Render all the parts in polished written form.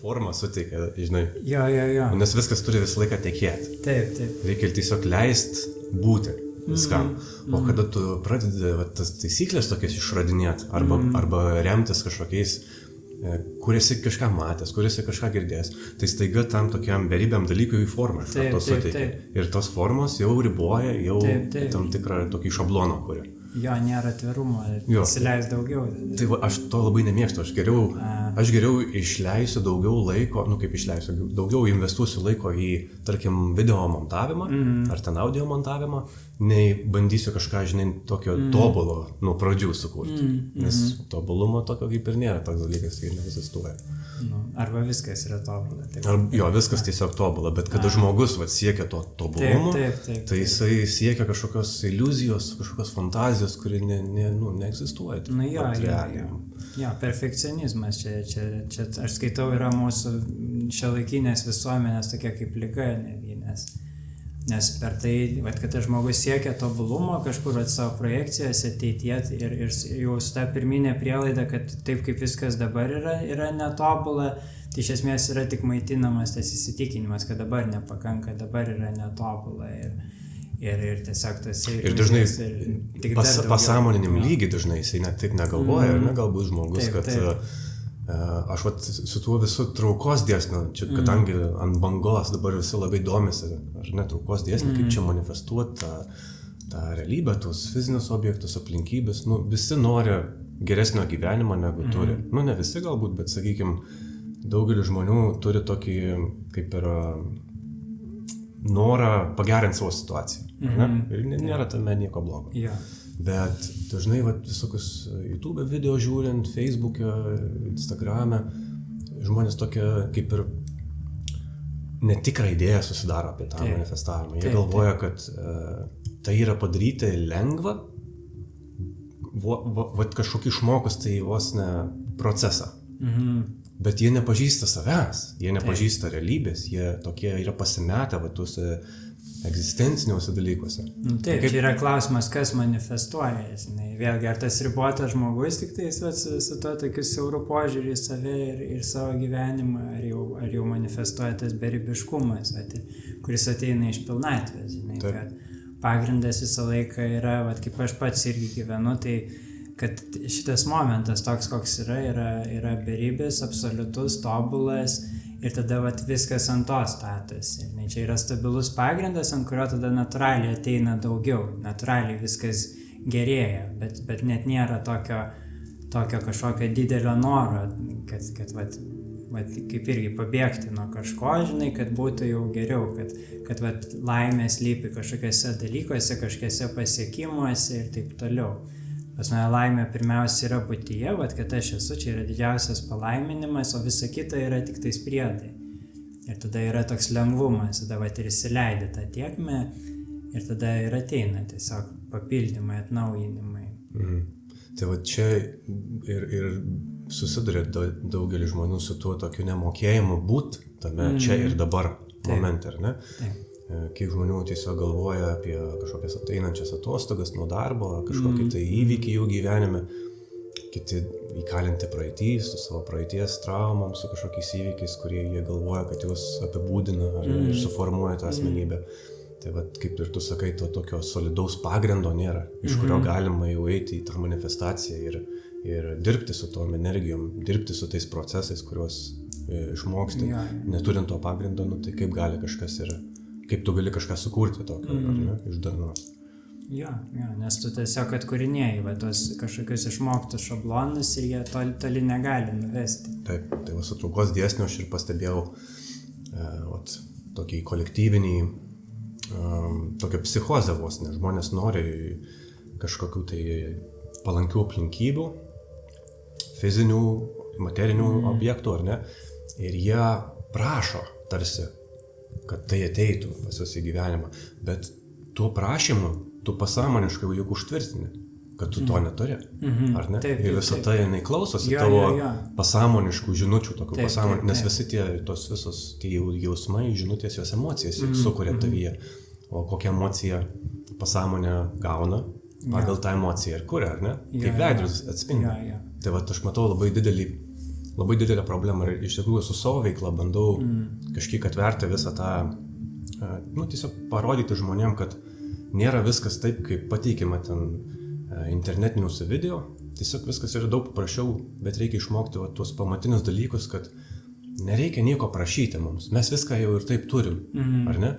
formą suteikia, žinai. Jo. Nes viskas turi visą laiką tekėti. Taip. Reikia tiesiog leisti būti viskam. O kada tu pradedi tas taisyklės tokias išradinėti arba remtis kažkokiais, kur esi kažką matęs, kur esi kažką girdėjęs, tai staiga tam tokiam beribiam dalykui į formą iš karto suteikia. Ir tos formos jau riboja, jau tam tikrą tokį šabloną kuria. Jo, nėra atvirumo, įsileis daugiau. Tai aš to labai nemėgstu, aš geriau išleisiu daugiau laiko, daugiau investuosiu laiko į, tarkim, video montavimą ar ten audio montavimą, nei bandysiu kažką, žinai, tokio tobulo nuo pradžių sukurti. Nes tobulumo tokio kaip ir nėra, toks dalykas, kai neegzistuoja. Arba viskas yra tobula. Jo, viskas tiesiog tobula, bet kada žmogus siekia to tobulumo, tai jisai siekia kažkokios iliuzijos, kažkokios fantazijos, kuri neegzistuoja. Jo, perfekcionizmas čia aš skaitau, yra mūsų šiuolaikinės visuomenės tokia kaip liga, nes per tai, kad žmogus siekia tobulumo kažkur savo projekcijas ateityje ir jau su ta pirminė prielaida, kad taip kaip viskas dabar yra netobula, tai iš esmės yra tik maitinamas tas įsitikinimas, kad dabar nepakanka, dabar yra netobula ir tiesiog tas ir dažnai pasąmoniniam lygiai dažnai jisai net taip negalvoja, ar ne, galbūt žmogus, kad aš su tuo visų traukos dėsniu, kadangi ant bangos dabar visi labai domisi, ar ne, traukos dėsniu, kaip čia manifestuoti tą realybę, tuos fizinius objektus, aplinkybės, visi nori geresnio gyvenimo negu turi. Ne visi galbūt, bet sakykime, daugelis žmonių turi tokį kaip ir norą pagerinti savo situaciją. Ir nėra tame nieko blogo. Bet dažnai visokius YouTube video žiūrint, Facebook'e, Instagram'e, žmonės tokia kaip ir netikrą idėją susidaro apie tą manifestavimą. Jie galvoja, kad tai yra padaryti lengva, kažkokį išmokus tai vos ne procesą. Bet jie nepažįsta savęs, jie nepažįsta realybės, jie tokie yra pasimetę tuose egzistenciniuose dalykuose. Taip, čia yra klausimas, kas manifestuoja. Vėlgi, ar tas ribotas žmogus tik tai su to tokiu siauru požiūrį į save ir savo gyvenimą, ar jau manifestuoja tas beribiškumas, kuris ateina iš pilnatvės. Kad pagrindas visą laiką yra, kaip aš pats irgi gyvenu, tai kad šitas momentas toks, koks yra beribis, absoliutus, tobulas, ir tada viskas ant to statosi. Čia yra stabilus pagrindas, ant kurio tada natūraliai ateina daugiau. Natūraliai viskas gerėja, bet net nėra tokio kažkokio didelio noro, kad kaip irgi pabėgti nuo kažko, kad būtų jau geriau, kad laimė slypi kažkokiuose dalykuose, kažkokiuose pasiekimuose ir taip toliau. Pas mane laimė pirmiausia yra būtyje, kad aš esu, čia yra didžiausias palaiminimas, o visa kita yra tik tais priedai. Ir tada yra toks lengvumas, tada ir įsileidi tą tiekmę ir tada ir ateina tiesiog papildymai, atnaujinimai. Tai čia ir susiduria daugelis žmonių su tuo tokiu nemokėjimu būt tame čia ir dabar momente, ar ne? Kiek žmonių tiesiog galvoja apie kažkokias ateinančias atostogas nuo darbo, kažkokį tai įvykį jų gyvenime, kiti įkalinti praeitį, su savo praeities traumom, su kažkokiais įvykiais, kurie jie galvoja, kad juos apibūdina ir suformuoja tą asmenybę. Tai kaip ir tu sakai, to tokio solidaus pagrindo nėra, iš kurio galima jau eiti į tą manifestaciją ir dirbti su tom energijom, dirbti su tais procesais, kuriuos išmoksti. Neturint to pagrindo, tai kaip gali kažkas ir kaip tu gali kažką sukurti tokio, ar ne, iš darnos. Jo, nes tu tiesiog atkūrinėjai tos kažkokius išmoktus šablonus ir jie toli negali nuvesti. Taip, tai su traukos dėsniu aš ir pastebėjau tokį kolektyvinį, tokią psichozę vos, nes žmonės nori kažkokių tai palankių aplinkybių, fizinių, materinių objektų, ar ne, ir jie prašo tarsi, kad tai ateitų pas juos į gyvenimą, bet tuo prašymu tu pasąmoniškai juk užtvirtini, kad tu to neturi, ar ne? Ir visą tai jinai klausosi tavo pasąmoniškų žinučių, nes visi tos visos jausmai, žinutės, jos emocijas sukuria tavyje, o kokią emociją pasąmonė gauna, pagal tą emociją ir kuria, ar ne? Kaip veidrodis atspindi. Tai aš matau labai didelį labai didelė problema ir iš tikrųjų su savo veikla bandau kažkiek atverti visą tą, tiesiog parodyti žmonėm, kad nėra viskas taip, kaip pateikiama ten internetiniuose video, tiesiog viskas yra daug paprasčiau, bet reikia išmokti tuos pamatinius dalykus, kad nereikia nieko prašyti mums, mes viską jau ir taip turim, ar ne?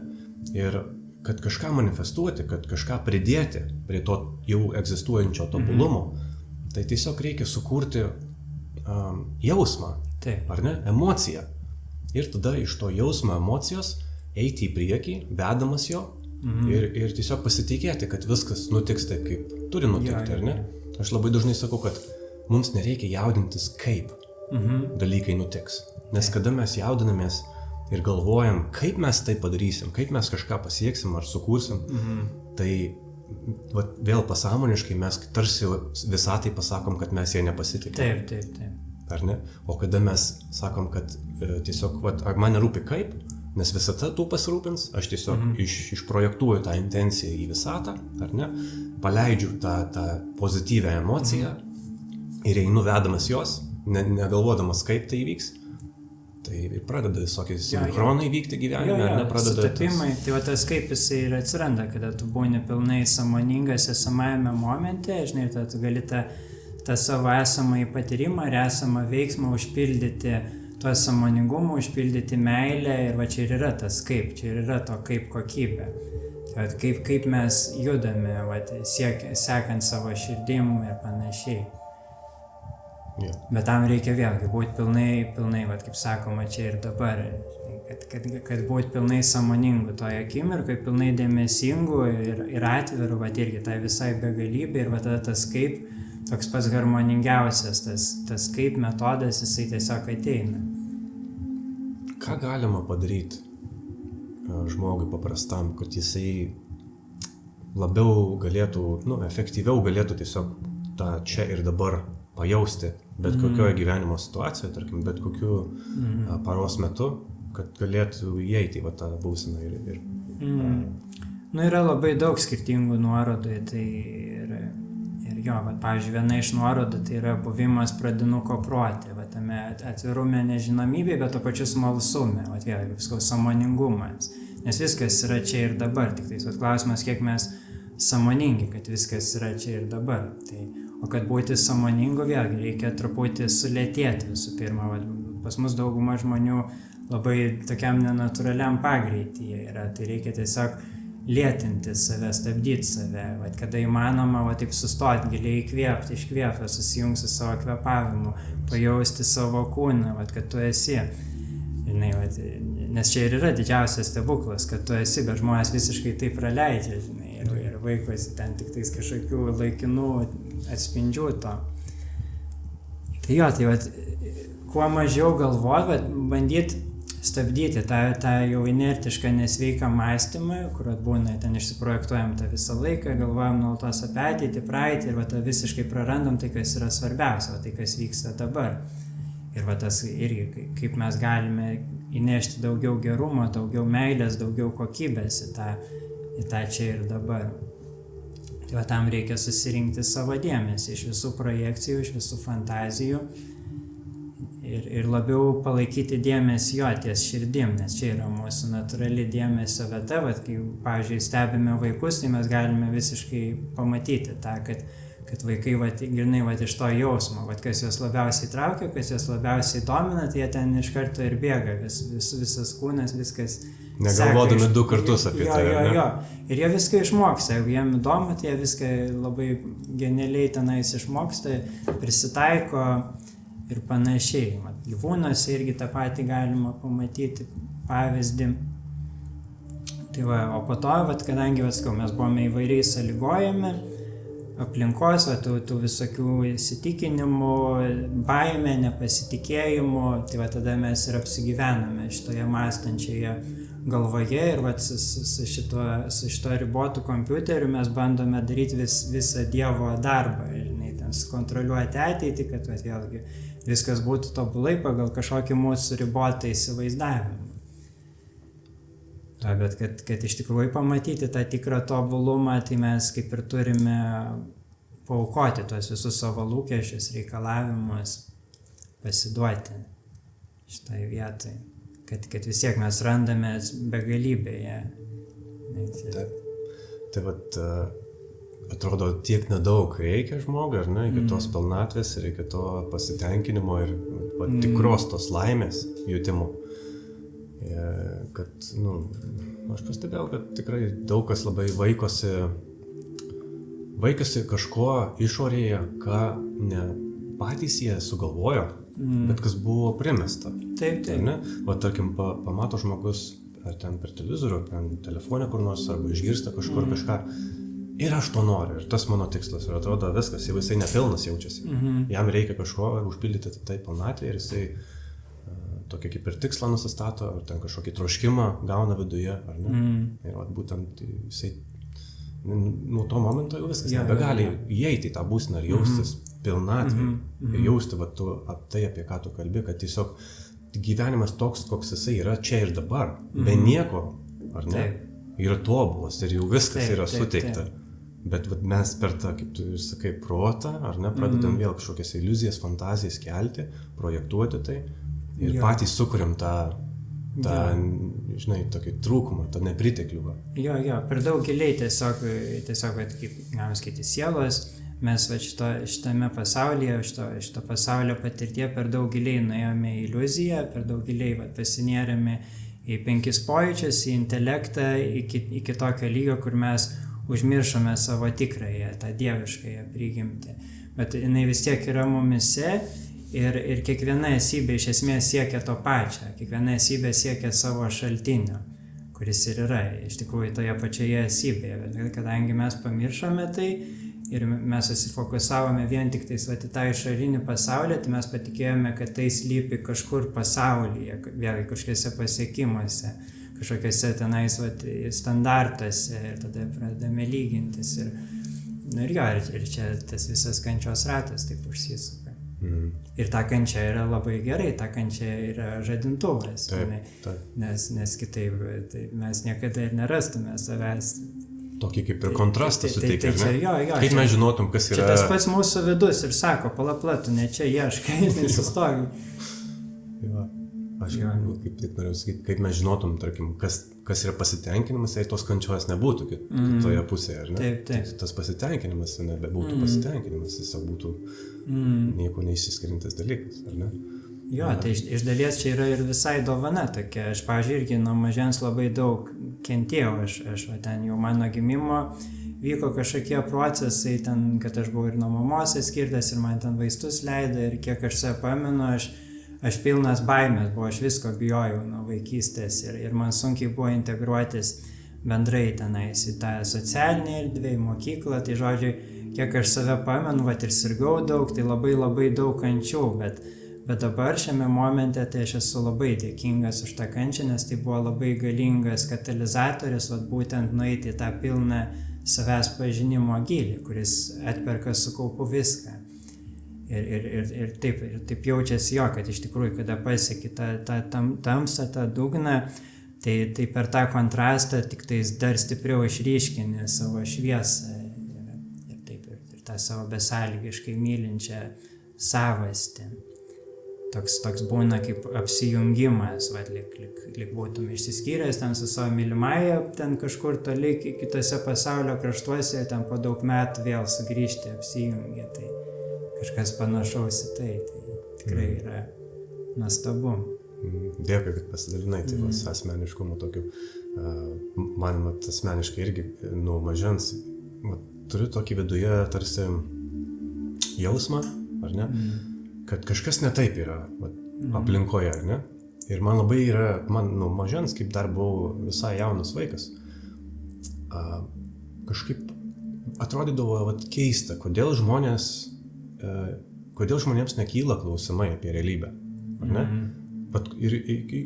Ir kad kažką manifestuoti, kad kažką pridėti prie to jau egzistuojančio tobulumo, tai tiesiog reikia sukurti jausmą, ar ne? Emociją. Ir tada iš to jausmo emocijos eiti į priekį, vedamas jo ir tiesiog pasitikėti, kad viskas nutiks taip, kaip turi nutikti, ar ne? Aš labai dažnai sakau, kad mums nereikia jaudintis, kaip dalykai nutiks. Nes kada mes jaudinamės ir galvojam, kaip mes tai padarysim, kaip mes kažką pasieksim ar sukursim, tai vėl pasąmoniškai mes tarsi visatai pasakom, kad mes jie nepasitikime. Taip. Ar ne? O kada mes sakom, kad tiesiog, man nerūpi kaip, nes visata tų pasirūpins, aš tiesiog išprojektuoju tą intenciją į visatą, ar ne? Paleidžiu tą pozityvę emociją ir einu vedamas jos, negalvodamas, kaip tai įvyks. Tai pradeda visokie sinchronai vykti gyvenime, ar ne pradeda... Sutapimai, tai tas kaip jisai ir atsiranda, kada tu būni pilnai sąmoningas esamajame momente, žinai, tu gali tą savo esamą patyrimą ir esamą veiksmą užpildyti tuo sąmoningumu, užpildyti meilę ir va čia ir yra tas kaip, čia ir yra to kaip kokybė. Tai kaip mes judame, sekant savo širdim ir panašiai. Bet tam reikia vėlgi būti pilnai, kaip sakoma, čia ir dabar, kad būti pilnai sąmoningu toje akimirkoje, pilnai dėmesingu ir atviru, irgi tai visai begalybė ir tada tas kaip, toks pats harmoningiausias, tas kaip metodas, jisai tiesiog ateina. Ką galima padaryti žmogui paprastam, kad jisai labiau galėtų, efektyviau galėtų tiesiog tą čia ir dabar pajausti bet kokioje gyvenimo situacijoje, tarkim, bet kokiu paros metu, kad galėtų įeiti į tą būseną ir... Yra labai daug skirtingų nuorodų, tai ir jo, pavyzdžiui, viena iš nuorodų tai yra buvimas pradinuko prote, tame atvirume nežinomybėje, bet to pačiu smalsume, vėlgi, visko sąmoningumas, nes viskas yra čia ir dabar, tik tai klausimas, kiek mes sąmoningi, kad viskas yra čia ir dabar. O kad būti sąmoningu, vėlgi reikia truputį sulėtėti visų pirma. Pas mus dauguma žmonių labai tokiam nenatūraliam pagreityje yra, tai reikia tiesiog lėtinti save, stabdyti save. Kada įmanoma, taip sustoti, giliai įkvėpti, iškvėpti, susijungti su savo kvėpavimu, pajausti savo kūną, kad tu esi. Nes čia ir yra didžiausias stebuklas, kad tu esi, bet žmonės visiškai tai praleidžia, ir vaikosi ten tik tais kažkokių laikinų atspindžių to. Tai kuo mažiau galvoti, bandyti stabdyti tą jau inertišką nesveiką mąstymą, kur būna, ten išsiprojektuojam tą visą laiką, galvojam nuolatos apie ateitį, praeitį ir visiškai prarandam tai, kas yra svarbiausia, tai, kas vyksta dabar. Ir tas irgi, kaip mes galime įnešti daugiau gerumo, daugiau meilės, daugiau kokybės į tą čia ir dabar. Tai tam reikia susirinkti savo dėmesį iš visų projekcijų, iš visų fantazijų ir labiau palaikyti dėmesį jo ties širdim, nes čia yra mūsų natūrali dėmesio vieta. Kai, pavyzdžiui, stebime vaikus, tai mes galime visiškai pamatyti tą, kad vaikai grinai iš to jausmo, kas juos labiausiai traukia, kas juos labiausiai domina, tai jie ten iš karto ir bėga, visas kūnas, viskas negalvodami du kartus apie tai. Jo. Ir jie viską išmoksta, jeigu jiem įdomu, tai jie viską labai genialiai tenais išmoksta, prisitaiko ir panašiai. Gyvūnuose irgi tą patį galima pamatyti pavyzdį. O po to, kadangi mes buvome įvairiai sąlygojami, aplinkos, tų visokių įsitikinimų, baimė, nepasitikėjimų, tai tada mes ir apsigyvename šitoje mąstančioje galvoje ir su šito ribotu kompiuteriu mes bandome daryti visą Dievo darbą, ten sukontroliuoti ateitį, kad vėlgi viskas būtų tobulai pagal kažkokį mūsų ribotą įsivaizdavimą. Bet kad iš tikrųjų pamatyti tą tikrą tobulumą, tai mes kaip ir turime paaukoti tuos visus savo lūkesčius, reikalavimus, pasiduoti šitai vietai, kad vis tiek mes randame begalybėje. Tai vat atrodo tiek nedaug reikia žmogui, ar ne, iki tos pilnatvės ir iki to pasitenkinimo ir tikros tos laimės jutimo. Kad, aš pastebėjau, kad tikrai daug kas labai vaikosi kažko išorėje, ką ne patys jie sugalvojo, bet kas buvo primesta. Taip. Ne? Va, tarkim, pamato žmogus ar ten per televizorių, ar telefonę kur nors, arba išgirsta kažkur kažką. Ir aš to noriu, ir tas mano tikslas. Ir atrodo viskas, jau jisai nepilnas jaučiasi. Jam reikia kažko užpildyti tai pilnatvę ir jisai tokį kaip ir tikslą nusistato, ar ten kažkokį troškimą gauna viduje, ar ne. Ir vat, būtent jisai nuo to momento jau viskas nebegali įeiti į tą būseną ir jaustis pilnatvę. Ir jausti vat, tai, apie ką tu kalbi, kad tiesiog gyvenimas toks, koks jisai yra čia ir dabar, be nieko, ar ne, yra tobulas ir jau viskas yra suteikta. Bet vat, mes per tą, kaip tu ir sakai, protą, ar ne, pradedam vėl kažkokias iliuzijas, fantazijas kelti, projektuoti tai. Ir patys sukuriam tą žinai, tokį trūkumą, tą nepriteklių. Jo, per daug giliai tiesiog kaip galima sakyti, sielos, mes šitame pasaulyje, šito pasaulio patirtie per daug giliai nuėjome į iliuziją, per daug giliai pasinėrėme į 5 pojūčius, į intelektą, iki tokio lygio, kur mes užmiršome savo tikrąją, tą dieviškąją prigimtį. Bet jinai vis tiek yra mumise. Ir kiekviena esybė iš esmės siekia to pačio, kiekviena esybė siekia savo šaltinio, kuris ir yra iš tikrųjų toje pačioje esybėje, bet kadangi mes pamiršome tai ir mes susifokusavome vien tik tais į tą išorinį pasaulį, tai mes patikėjome, kad tai slypi kažkur pasaulyje, vėlgi kažkokiuose pasiekimuose, kažkokiuose tenais standartuose ir tada pradedame lygintis ir čia tas visas kančios ratas taip užsisuka. Ir ta kančia yra labai gerai, ta kančia yra žadintuvas, nes kitaip mes niekada ir nerastume savęs. Tokį kaip ir kontrastą suteikia, kaip mes žinotum, kas yra... Čia tas pats mūsų vidus ir sako, pala, tu ne čia ieškai, nesustogi. Aš kaip tik norėjau sakyti, kaip mes žinotum, tarkim, kas yra pasitenkinimas, jei tos kančios nebūtų toje pusėje, ar ne? Taip. Tas pasitenkinimas nebebūtų pasitenkinimas, tiesiog būtų nieko neišsiskiriantis dalykas, ar ne? Jo, tai iš dalies čia yra ir visai dovana tokia. Aš, pavyzdžiui, irgi nuo mažens labai daug kentėjau. Aš ten jau mano gimimo vyko kažkokie procesai, ten, kad aš buvau ir nuo mamos atskirtas ir man ten vaistus leido ir kiek aš save pamenu, aš pilnas baimės buvau, aš visko bijojau nuo vaikystės ir man sunkiai buvo integruotis bendrai tenais į tą socialinę erdvę, į mokyklą, tai žodžiu, kiek aš save pamenu, ir sirgau daug, tai labai labai daug kančių, bet dabar šiame momente tai aš esu labai dėkingas už tą kančią, nes tai buvo labai galingas katalizatorius, būtent nueiti į tą pilną savęs pažinimo gylį, kuris atperka su kaupu viską. Ir taip jaučiasi jo, kad iš tikrųjų, kada pasieki tą tamsą, tą dugną, tai per tą kontrastą tik tais dar stipriau išryškini savo šviesą ir tą savo besąlygiškai mylinčią savastį. Toks būna kaip apsijungimas, lyg būtum išsiskyręs ten su savo mylimąja, ten kažkur toli kitose pasaulio kraštuose, ten po daug metų vėl sugrįžti, apsijungi, tai kažkas panašaus į tai tikrai yra nuostabu. Dėkui, kad pasidalinai, tai asmeniškumo tokiu, man asmeniškai irgi nuo mažens, turiu tokį viduje tarsi jausmą, ar ne? Kad kažkas ne taip yra aplinkoje, ar ne? Ir man labai yra, man nuo mažens, kaip dar buvau visai jaunas vaikas, kažkaip atrodydavo keista, kodėl žmonėms nekyla klausimai apie realybę, ar ne? Ir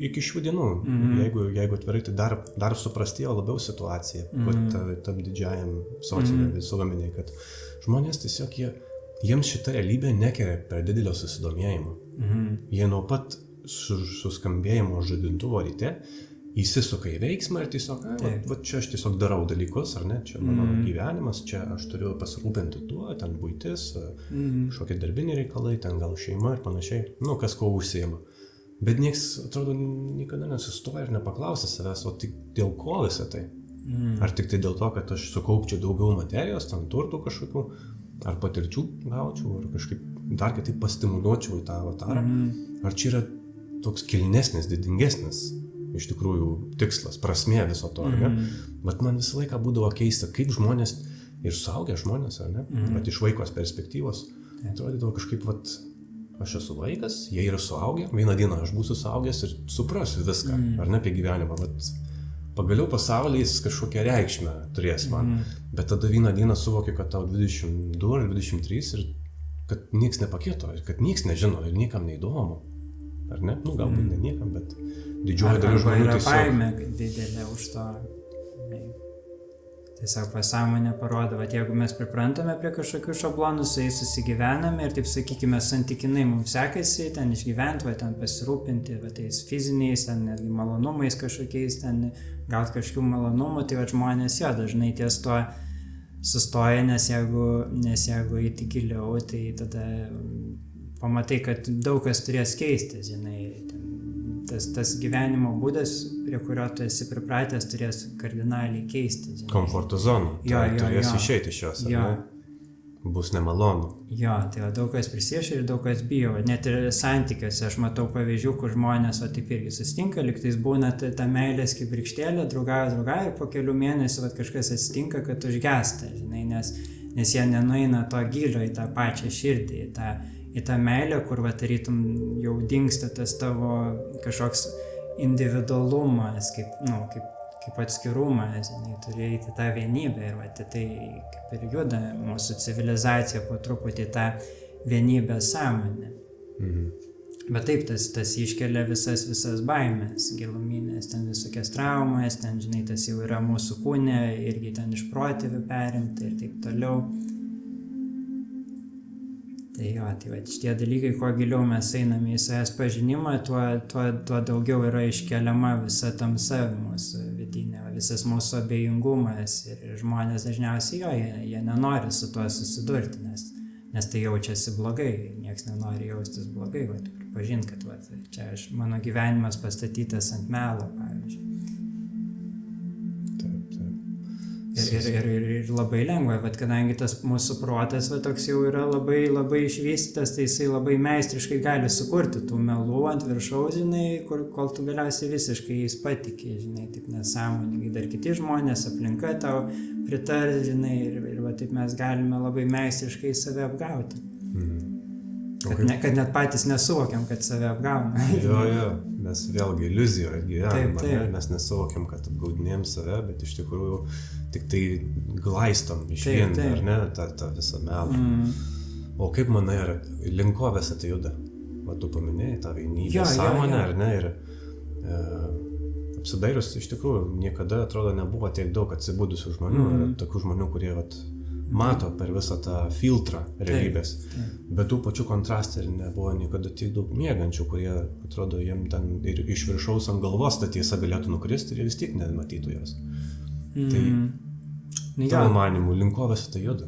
iki šių dienų, jeigu atvirai, tai dar suprastėjo labiau situacija, tam didžiajam sociume visuomenėje, kad žmonės tiesiog jiems šita realybė nekelia per didelio susidomėjimo. Jie nuo pat suskambėjimo žadintuvo ryte, įsisuka į veiksmą ir tiesiog, va čia aš tiesiog darau dalykus, ar ne, čia mano gyvenimas, čia aš turiu pasirūpinti tuo, ten buitis, kažkokie darbiniai reikalai, ten gal šeima ir panašiai, kas ko užsiima. Bet nieks, atrodo, niekada nesustoja ir nepaklausia savęs, o tik dėl ko visą tai? Ar tik tai dėl to, kad aš sukaupčiau daugiau materijos, ten turtų kažkokių, ar patirčių gaučiau, ar kažkaip dar kitaip pastimuliuočiau į tą avatarą? Ar čia yra toks kilnesnis, didingesnis iš tikrųjų tikslas, prasmė viso to, ar ne? Bet man visą laiką būdavo keista, kaip žmonės, ir suaugę žmonės, ar ne? Bet iš vaikos perspektyvos, atrodydavo kažkaip, aš esu vaikas, jie yra suaugę, vieną dieną aš būsiu suaugęs ir suprasiu viską, ar ne, apie gyvenimą, bet pagaliau pasaulis kažkokią reikšmę turės man, bet tada vieną dieną suvokiu, kad tau 22 ar 23 ir kad nieks nepakito, ir kad nieks nežino ir niekam neįdomu, ar ne? Galbūt ne niekam, bet didžioji dalis žmonių tiesiog... Arba yra baimė didelė už to. Tiesiog pasąmonė parodo, jeigu mes priprantame prie kažkokių šablonų, su jais susigyvename ir taip sakykime, santykinai mums sekasi ten išgyventi, ten pasirūpinti, tais fiziniais, ten netgi malonumais kažkokiais, ten gauti kažkokių malonumų, tai žmonės dažnai ties to sustoja, nes jeigu eiti giliau, tai tada pamatai, kad daug kas turės keistis, tas gyvenimo būdas, prie kurio tu esi pripratęs, turės kardinaliai keistis. Komforto zonų. Turės išeiti iš jos, bus nemalonu. Tai daug kas prisiešia ir daug kas bijo. Net ir santykiuose aš matau pavyzdžių, kur žmonės taip irgi susitinka, lygtais būna ta meilės kaip rykštėlė, draugauja ir po kelių mėnesių kažkas atsitinka, kad užgesta, nes jie nenueina to gilio į tą pačią širdį, į tą meilę, kur tarytum jau dingsta tas tavo kažkoks individualumas, kaip atskirumas, turi eiti tą vienybę ir tai kaip ir juda mūsų civilizacija po truputį tą vienybės sąmonę. Bet taip, tas iškelia visas baimės giluminės, ten visokias traumas, ten, tas jau yra mūsų kūne, irgi ten iš protėvių perimta ir taip toliau. Tai šitie dalykai, kuo giliau mes einame į savęs pažinimą, tuo daugiau yra iškeliama visa tamsa mūsų vidinė, visas mūsų abejingumas ir žmonės dažniausiai jie nenori su tuo susidurti, nes tai jaučiasi blogai, nieks nenori jaustis blogai, pripažinti, kad čia mano gyvenimas pastatytas ant melo, pavyzdžiui. Ir labai lengva, kadangi tas mūsų protas toks jau yra labai išvystytas, tai jisai labai meistriškai gali sukurti tų melų ant viršaus, kol tu galiausiai visiškai jais patiki, taip nesąmoningai. Dar kiti žmonės, aplinka tau pritar, ir taip mes galime labai meistriškai save apgauti. Kad net patys nesuvokiam, kad save apgauna. Mes vėlgi iliuzijoje gyvename, mes nesuvokiam, kad apgaudinėjom save, bet iš tikrųjų tik tai glaistom iš vien, ar ne, tą visą melą. O kaip manai, ar link ko visą tai juda? Tu paminėjai tą vienybės sąmonę, ar ne, ir apsidairus iš tikrųjų niekada, atrodo, nebuvo tiek daug atsibudusių žmonių, ir tokių žmonių, kurie mato per visą tą filtrą realybės. Bet tų pačių kontrastų ir nebuvo niekada tiek daug miegančių, kurie, atrodo, jiem ten ir iš viršaus ant galvos ta tiesa galėtų nukristi ir vis tiek nematytų jos. Tai tavo manimu, link ko visą tai juda?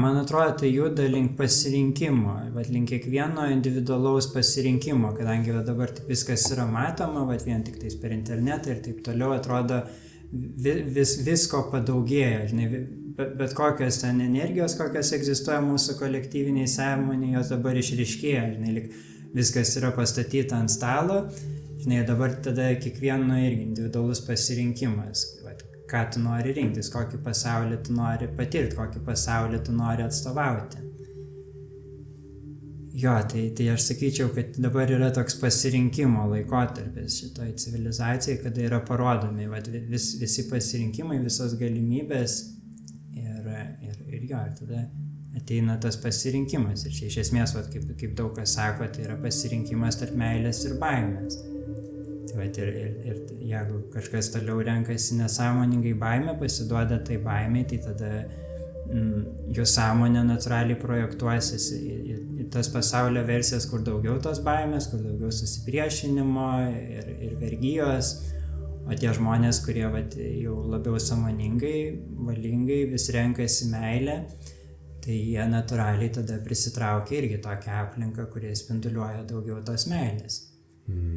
Man atrodo, tai juda link pasirinkimo, link kiekvieno individualaus pasirinkimo, kadangi dabar taip viskas yra matoma, vien tik tais per internetą ir taip toliau, atrodo, visko padaugėja, bet kokios ten energijos, kokios egzistuoja mūsų kolektyviniai sąmonė, jos dabar išryškėja, viskas yra pastatyta ant stalo, dabar tada kiekvieno irgi individualus pasirinkimas, ką tu nori rinktis, kokį pasaulį tu nori patirti, kokį pasaulį tu nori atstovauti. Tai aš sakyčiau, kad dabar yra toks pasirinkimo laikotarpis šitoj civilizacijai, kada yra parodomi visi pasirinkimai, visos galimybės ir tada ateina tas pasirinkimas. Ir čia iš esmės, kaip daug kas sako, tai yra pasirinkimas tarp meilės ir baimės. Ir jeigu kažkas toliau renkasi nesąmoningai baimę, pasiduoda tai baimei, tai tada jų sąmonė natūraliai projektuosis į tas pasaulio versijas, kur daugiau tos baimės, kur daugiau susipriešinimo ir vergijos, O tie žmonės, kurie vat, jau labiau sąmoningai, valingai vis renkasi meilę, tai jie natūraliai tada prisitraukia irgi tokią aplinką, kurie spinduliuoja daugiau tos meilės.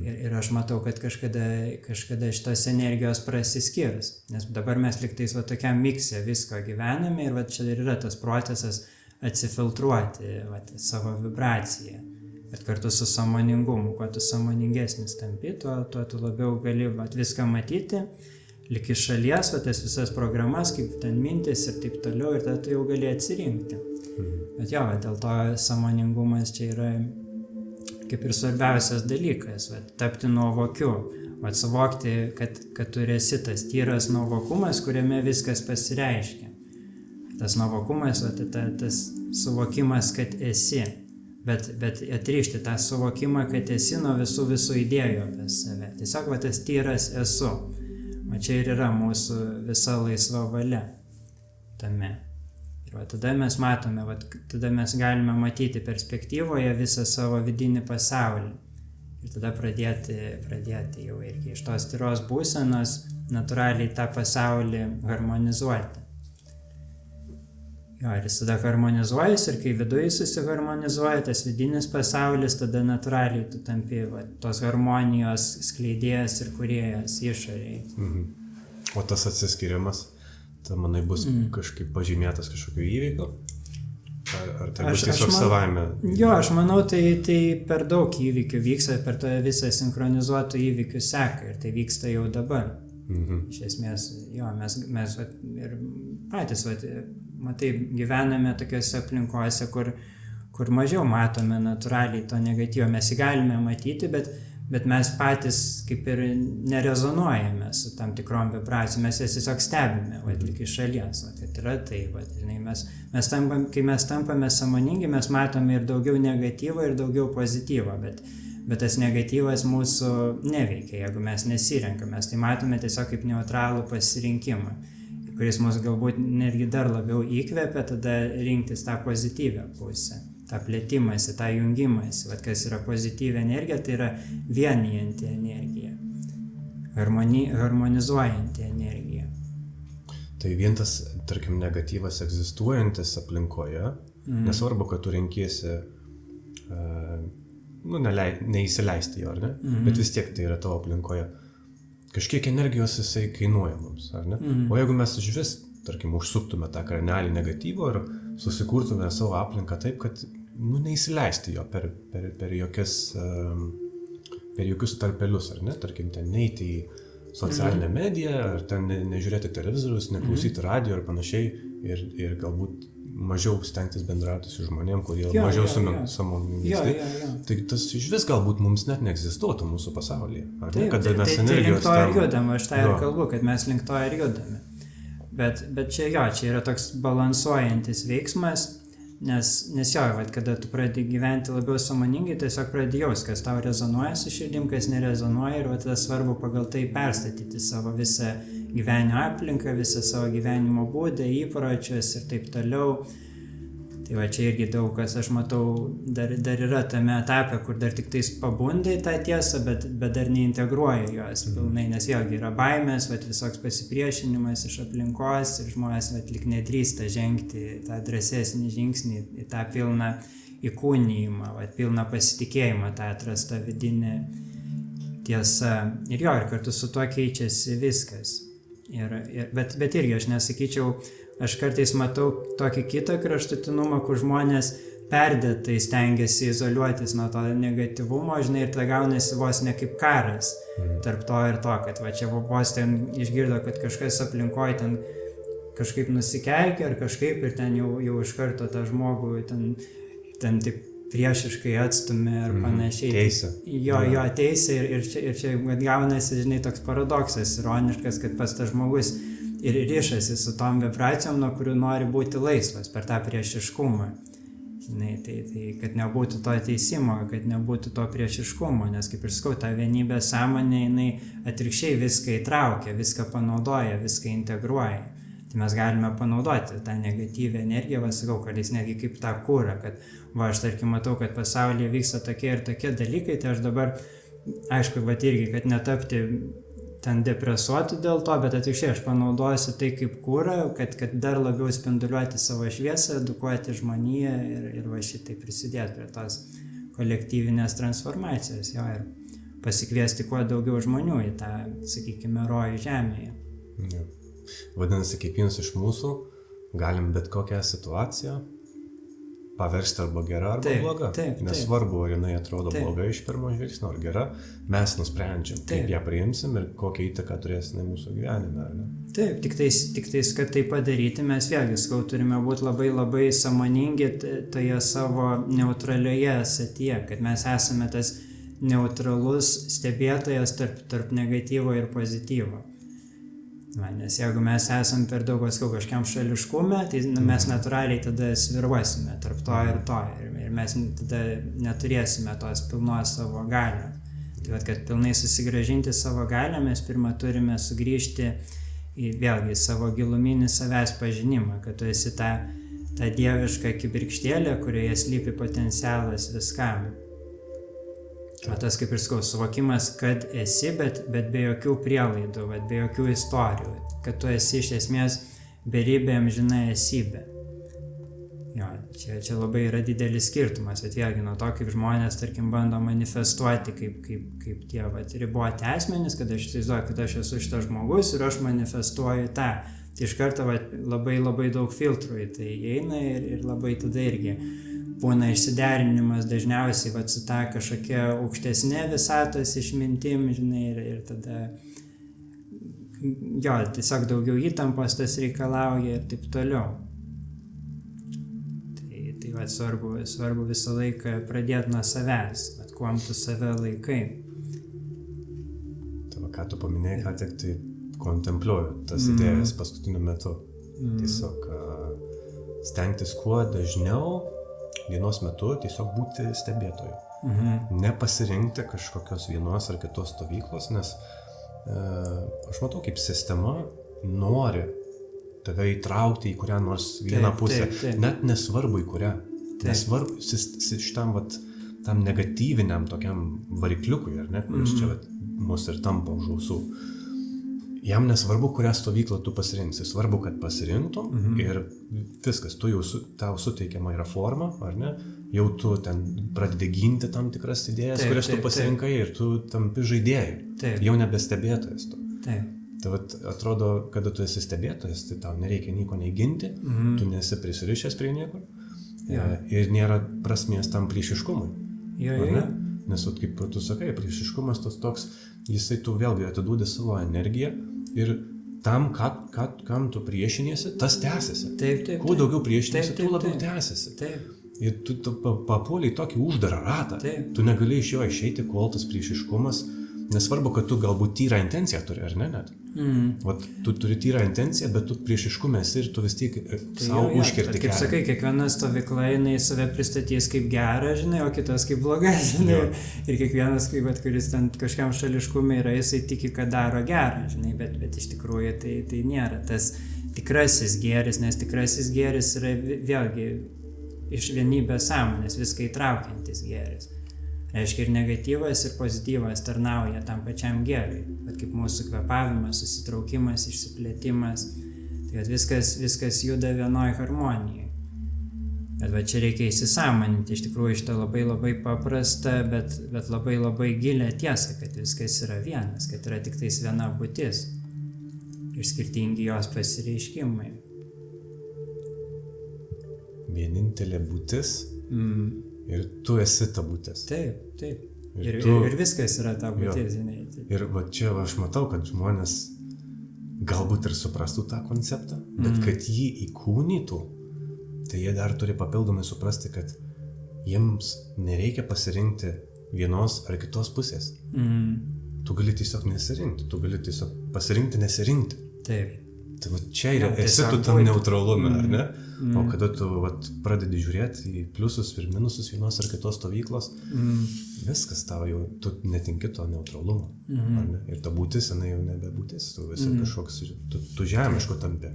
Ir aš matau, kad kažkada šitos energijos prasiskirs. Nes dabar mes liktais tokiam mikse visko gyvename ir čia yra tas procesas atsifiltruoti savo vibraciją. Bet kartu su sąmoningumu, kuo tu sąmoningesnis tampi, tuo tu labiau gali viską matyti, lik iš šalies, tas visas programas, kaip ten mintis ir taip toliau, ir tada tu jau gali atsirinkti. Bet jo, dėl to sąmoningumas čia yra kaip ir svarbiausias dalykas, tapti nuovokiu, suvokti, kad tu esi tas tyras nuovokumas, kuriame viskas pasireiškia. Tas nuovokumas, tas suvokimas, kad esi. Bet atrišti tą suvokimą, kad esi nuo visų idėjų apie save. Tiesiog tas tyras esu. O čia ir yra mūsų visa laisva valia tame. Ir tada mes matome, tada mes galime matyti perspektyvoje visą savo vidinį pasaulį. Ir tada pradėti jau irgi iš tos tyros būsenos natūraliai tą pasaulį harmonizuoti. Jo, ir jis tada harmonizuojasi ir kai viduje susiharmonizuoja tas vidinis pasaulis, tada natūraliai tu tampi tos harmonijos skleidėjas ir kūrėjas išorėje. O tas atsiskirimas, tai manai bus kažkaip pažymėtas kažkokiu įvykiu? Ar tai bus tiesiog savaime? Jo, aš manau, tai per daug įvykių vyksta, per tą visą sinchronizuotų įvykių seką ir tai vyksta jau dabar. Iš esmės, jo, mes ir patys, matai, gyvename tokiose aplinkose, kur mažiau matome natūraliai to negatyvo. Mes jį galime matyti, bet mes patys kaip ir nerezonuojame su tam tikrom vibracijom, mes jas tiesiog stebime, lik iš šalies, kad yra tai, kai mes tampame sąmoningi, mes matome ir daugiau negatyvo ir daugiau pozityvo, bet tas negatyvas mūsų neveikia, jeigu mes nesirenkame, mes tai matome tiesiog kaip neutralų pasirinkimą, kuris mus galbūt netgi dar labiau įkvepia tada rinktis tą pozityvę pusę, tą plėtimąsi, tą jungimąsi. Kas yra pozityvi energija, tai yra vienijanti energija, harmonizuojanti energija. Tai vien tas, tarkim, negatyvas egzistuojantis aplinkoje, nesvarbu, kad tu renkiesi neįsileisti jo, ar ne? Bet vis tiek tai yra tavo aplinkoje. Kažkiek energijos jisai kainuoja mums, ar ne? O jeigu mes iš vis, tarkim, užsuktume tą kranelį negatyvo ir susikurtume savo aplinką taip, kad neįsileisti jo per jokius tarpelius, ar ne? Tarkim, ten neiti į socialinę mediją, ar ten nežiūrėti televizorius, neklausyti radio ir panašiai, ir galbūt mažiau stengtis bendrauti su žmonėm, kurie mažiau sąmoningesni. Tai tas iš vis galbūt mums net neegzistuotų mūsų pasaulyje. Taip, tai link to ir judame, aš tai ir kalbu, kad mes link to ir judame. Bet čia yra toks balansuojantis veiksmas, nes kada tu pradedi gyventi labiau sąmoningai, tiesiog pradedi jaust, kas tau rezonuoja su širdim, kas nerezonuoja, ir tada svarbu pagal tai perstatyti savo visą gyvenimo aplinką, visą savo gyvenimo būdą, įpročius ir taip toliau. Tai čia irgi daug kas, aš matau, dar yra tame etape, kur dar tik tais pabundai tą tiesą, bet dar neintegruoja jos pilnai, nes vėlgi yra baimės, visoks pasipriešinimas iš aplinkos ir žmonės lyg nedrįsta žengti tą drąsesnį žingsnį į tą pilną įkūnijimą, pilną pasitikėjimą, tą atrastą vidinę tiesą. Ir kartu su tuo keičiasi viskas. Bet irgi aš nesakyčiau, aš kartais matau tokį kitą kraštutinumą, kur žmonės perdėtai stengiasi izoliuotis nuo to negatyvumo, ir tai gaunasi vos ne kaip karas tarp to ir to, kad čia vos ten išgirdo, kad kažkas aplinkoje ten kažkaip nusikeikia ar kažkaip ir ten jau iš karto tą žmogų ten taip priešiškai atstumė ar panašiai. Teisė. Jo, teisė ir čia gaunasi, toks paradoksas, ironiškas, kad pats tas žmogus ir ryšasi su tom vibracijom, nuo kurių nori būti laisvas per tą priešiškumą. Tai kad nebūtų to teisimo, kad nebūtų to priešiškumo, nes kaip ir sakau, ta vienybė sąmonė, jinai atvirkščiai viską įtraukia, viską panaudoja, viską integruoja. Tai mes galime panaudoti tą negatyvę energiją, sakau, kartais netgi kaip tą kurą, kad aš tarkim matau, kad pasaulyje vyksta tokie ir tokie dalykai, tai aš dabar, aišku, irgi, kad netapti ten depresuotų dėl to, bet atvirkščiai aš panaudosiu tai kaip kūrą, kad dar labiau spinduliuoti savo šviesą, edukuoti žmoniją ir va šitai prisidėti prie tos kolektyvinės transformacijos, jo, ir pasikviesti kuo daugiau žmonių į tą, sakykime, rojų žemėje. Ja. Vadinasi, kiekvienas iš mūsų galim bet kokią situaciją paversti arba gera, arba bloga. Nesvarbu, ar jinai atrodo bloga iš pirmo žvilgsnio, ar gera, mes nusprendžiam, kaip ją priimsim ir kokią įtaką turės mūsų gyvenime, ar ne? Taip, tik tais, kad tai padaryti, mes vėlgi, turime būti labai labai sąmoningi toje savo neutralioje esatyje, kad mes esame tas neutralus stebėtojas tarp negatyvo ir pozityvo. Nes jeigu mes esam per daug kažkiam šališkume, tai mes natūraliai tada sviruosime tarp to ir to ir mes tada neturėsime tos pilnos savo galios. Tai kad pilnai susigrąžinti savo galią, mes pirmą turime sugrįžti vėlgi savo giluminį savęs pažinimą, kad tu esi ta dieviška kibirkštėlė, kurioje slypi potencialas viskam. O tas, kaip ir sakau, suvokimas, kad esi, bet be jokių prielaidų, be jokių istorijų, kad tu esi iš esmės beribė amžina esybė. Jo, čia labai yra didelis skirtumas, bet vėlgi nuo to, kaip žmonės, tarkim, bando manifestuoti kaip tie riboti asmenys, kad aš įsivaizduoju, kad aš esu šitas žmogus ir aš manifestuoju tą. Tai iš karto labai labai daug filtrų į tai įeina ir labai tada irgi būna išsiderinimas dažniausiai su ta kažkokia aukštesnė visatos išmintim, žinai, ir tada jo, tiesiog daugiau įtampos tas reikalauja ir taip toliau. Tai svarbu visą laiką pradėti nuo savęs, kuom tu save laikai. Tai ką tu paminėjai, ką tik tai kontempliuoju tas idėjas paskutiniu metu. Tiesiog stengtis kuo dažniau dienos metu tiesiog būti stebėtoju. Nepasirinkti kažkokios vienos ar kitos stovyklos, nes aš matau, kaip sistema nori tave įtraukti į kurią nors vieną pusę. Net nesvarbu į kurią. Nesvarbu šitam tam negatyviniam tokiam varikliukui, ar ne, kuris čia mus ir tampa už ausų. Jam nesvarbu, kurią stovyklą tu pasirinksi. Svarbu, kad pasirinktum ir viskas, tau suteikiama yra forma, ar ne? Jau tu ten pradedi ginti tam tikras idėjas, kurias tu pasirinkai ir tu tampi žaidėjai. Jau nebestebėtojas tu. Tai atrodo, kada tu esi stebėtojas, tai tau nereikia nieko nei ginti, tu nesi prisirišęs prie niekur ir nėra prasmės tam priešiškumui. Nes kaip tu sakai, priešiškumas tas toks, jisai tu vėlgi atiduodi savo energiją ir tam, kam tu priešiniesi, tas tęsiasi. Kuo daugiau priešiniesi, tuo labiau tęsiasi. Ir tu papuoli į tokį uždarą ratą. Tu negali iš jo išeiti, kol tas priešiškumas, nesvarbu, kad tu galbūt tyrą intenciją turi, ar ne net. Tu turi tyrą intenciją, bet tu priešiškume esi ir tu vis tiek savo užkirti kelią. Kaip sakai, kiekviena stovykla, jinai save pristatys kaip gerą, žinai, o kitas kaip blogą, žinai. Ir kiekvienas, kuris ten kažkam šališkume yra, jisai tiki, kad daro gerą, žinai, bet iš tikrųjų tai nėra tas tikrasis gėris, nes tikrasis gėris yra vėlgi iš vienybės sąmonės, viską įtraukiantis gėris. Reiškia ir negatyvas, ir pozityvas tarnauja tam pačiam gėriui. Bet kaip mūsų kvėpavimas, susitraukimas, išsiplėtimas, tai viskas juda vienoj harmonijai. Bet čia reikia įsisąmoninti, iš tikrųjų šitą labai labai paprastą, bet labai labai gilią tiesą, kad viskas yra vienas, kad yra tik tais viena būtis ir skirtingi jos pasireiškimai. Vienintelė būtis ir tu esi ta būtis. Taip. Ir viskas yra ta būtis, žinai. Ir čia aš matau, kad žmonės galbūt ir suprastų tą konceptą, bet kad jį įkūnytų, tai jie dar turi papildomai suprasti, kad jiems nereikia pasirinkti vienos ar kitos pusės. Tu gali tiesiog nesirinkti, tu gali tiesiog pasirinkti nesirinkti. Taip. Tai čia esi tu tam neutralume, ar ne? O kada tu pradedi žiūrėti į pliusus ir minusus vienos ar kitos stovyklos, viskas tavo jau, tu netinki to neutralumo. Ar ne? Ir ta būtis, jinai jau nebebūtis, tu esi kažkoks, tu žemiško tampi.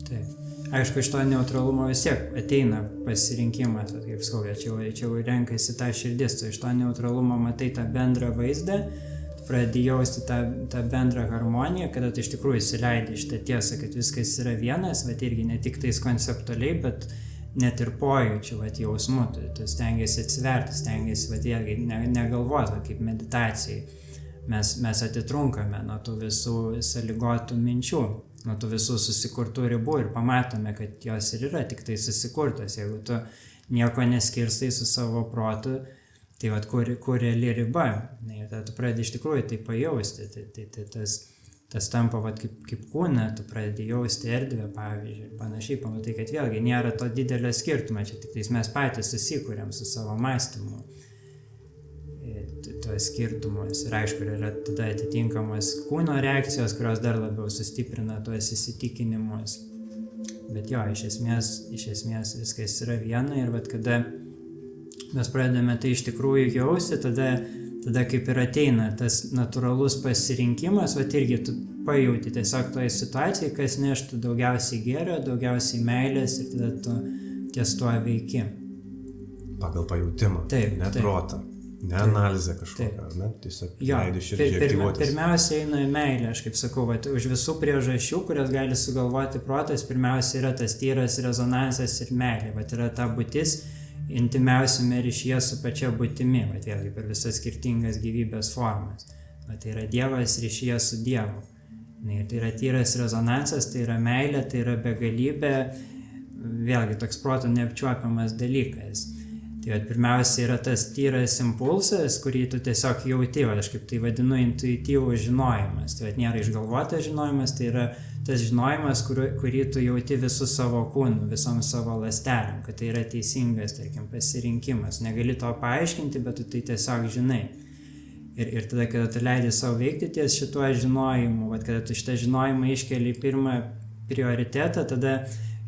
Taip. Aišku, iš to neutralumo vis tiek ateina pasirinkimas, kaip sakau, čia renkasi tą širdis, tu iš to neutralumo matai tą bendrą vaizdą, pradedi jausti tą bendrą harmoniją, kada tu iš tikrųjų įsileidi šitą tiesą, kad viskas yra vienas, bet irgi ne tik tais konceptualiai, bet net ir pojūčių, jausmų, tu stengiasi atsiverti, stengiasi, vėlgi, negalvoti, kaip meditacijai. Mes atitrunkame nuo tų visų sąlygotų minčių, nuo tų visų susikurtų ribų ir pamatome, kad jos ir yra tik tai susikurtos. Jeigu tu nieko neskirstai su savo protu, tai kur reali riba. Ir tada tu pradedi iš tikrųjų tai pajausti. Tai tas tampa kaip kūną, tu pradedi jausti erdvę, pavyzdžiui, ir panašiai, pamatai, kad vėlgi nėra to didelio skirtumo, čia tik tais mes patys susikuriam su savo mąstymu tuos skirtumus. Ir aišku, yra tada atitinkamos kūno reakcijos, kurios dar labiau sustiprina tuos įsitikinimus. Bet jo, iš esmės viskas yra viena ir kada mes pradedame tai iš tikrųjų jausti, tada kaip ir ateina tas natūralus pasirinkimas, irgi tu pajauti tiesiog toje situacijoje, kas neštų daugiausiai gėrio, daugiausiai meilės ir tada tu ties tuo veiki. Pagal pajautimą, ne protą, ne analizę kažkokią, ar ne? Tiesiog leidi širdžiai aktyvuotis. Pirmiausia eina į meilę, aš kaip sakau, už visų priežasčių, kurias gali sugalvoti protas, pirmiausia yra tas tyras rezonansas ir meilė, yra ta būtis intimiausiame ryšyje su pačia būtimi, vėlgi per visas skirtingas gyvybės formas. Tai yra Dievas ryšyje su Dievu. Tai yra tyras rezonansas, tai yra meilė, tai yra begalybė, vėlgi toks proto neapčiuopiamas dalykas. Tai pirmiausia yra tas tyras impulsas, kurį tu tiesiog jauti, aš kaip tai vadinu intuityvų žinojimas. Tai nėra išgalvotas žinojimas, tai yra tas žinojimas, kurį tu jauti visų savo kūnų, visom savo ląstelėm, kad tai yra teisingas, tarkim, pasirinkimas. Negali to paaiškinti, bet tu tai tiesiog žinai. Ir tada, kada tu leidi savo veikti ties šituo žinojimu, kada tu šitą žinojimą iškeli pirmą prioritetą, tada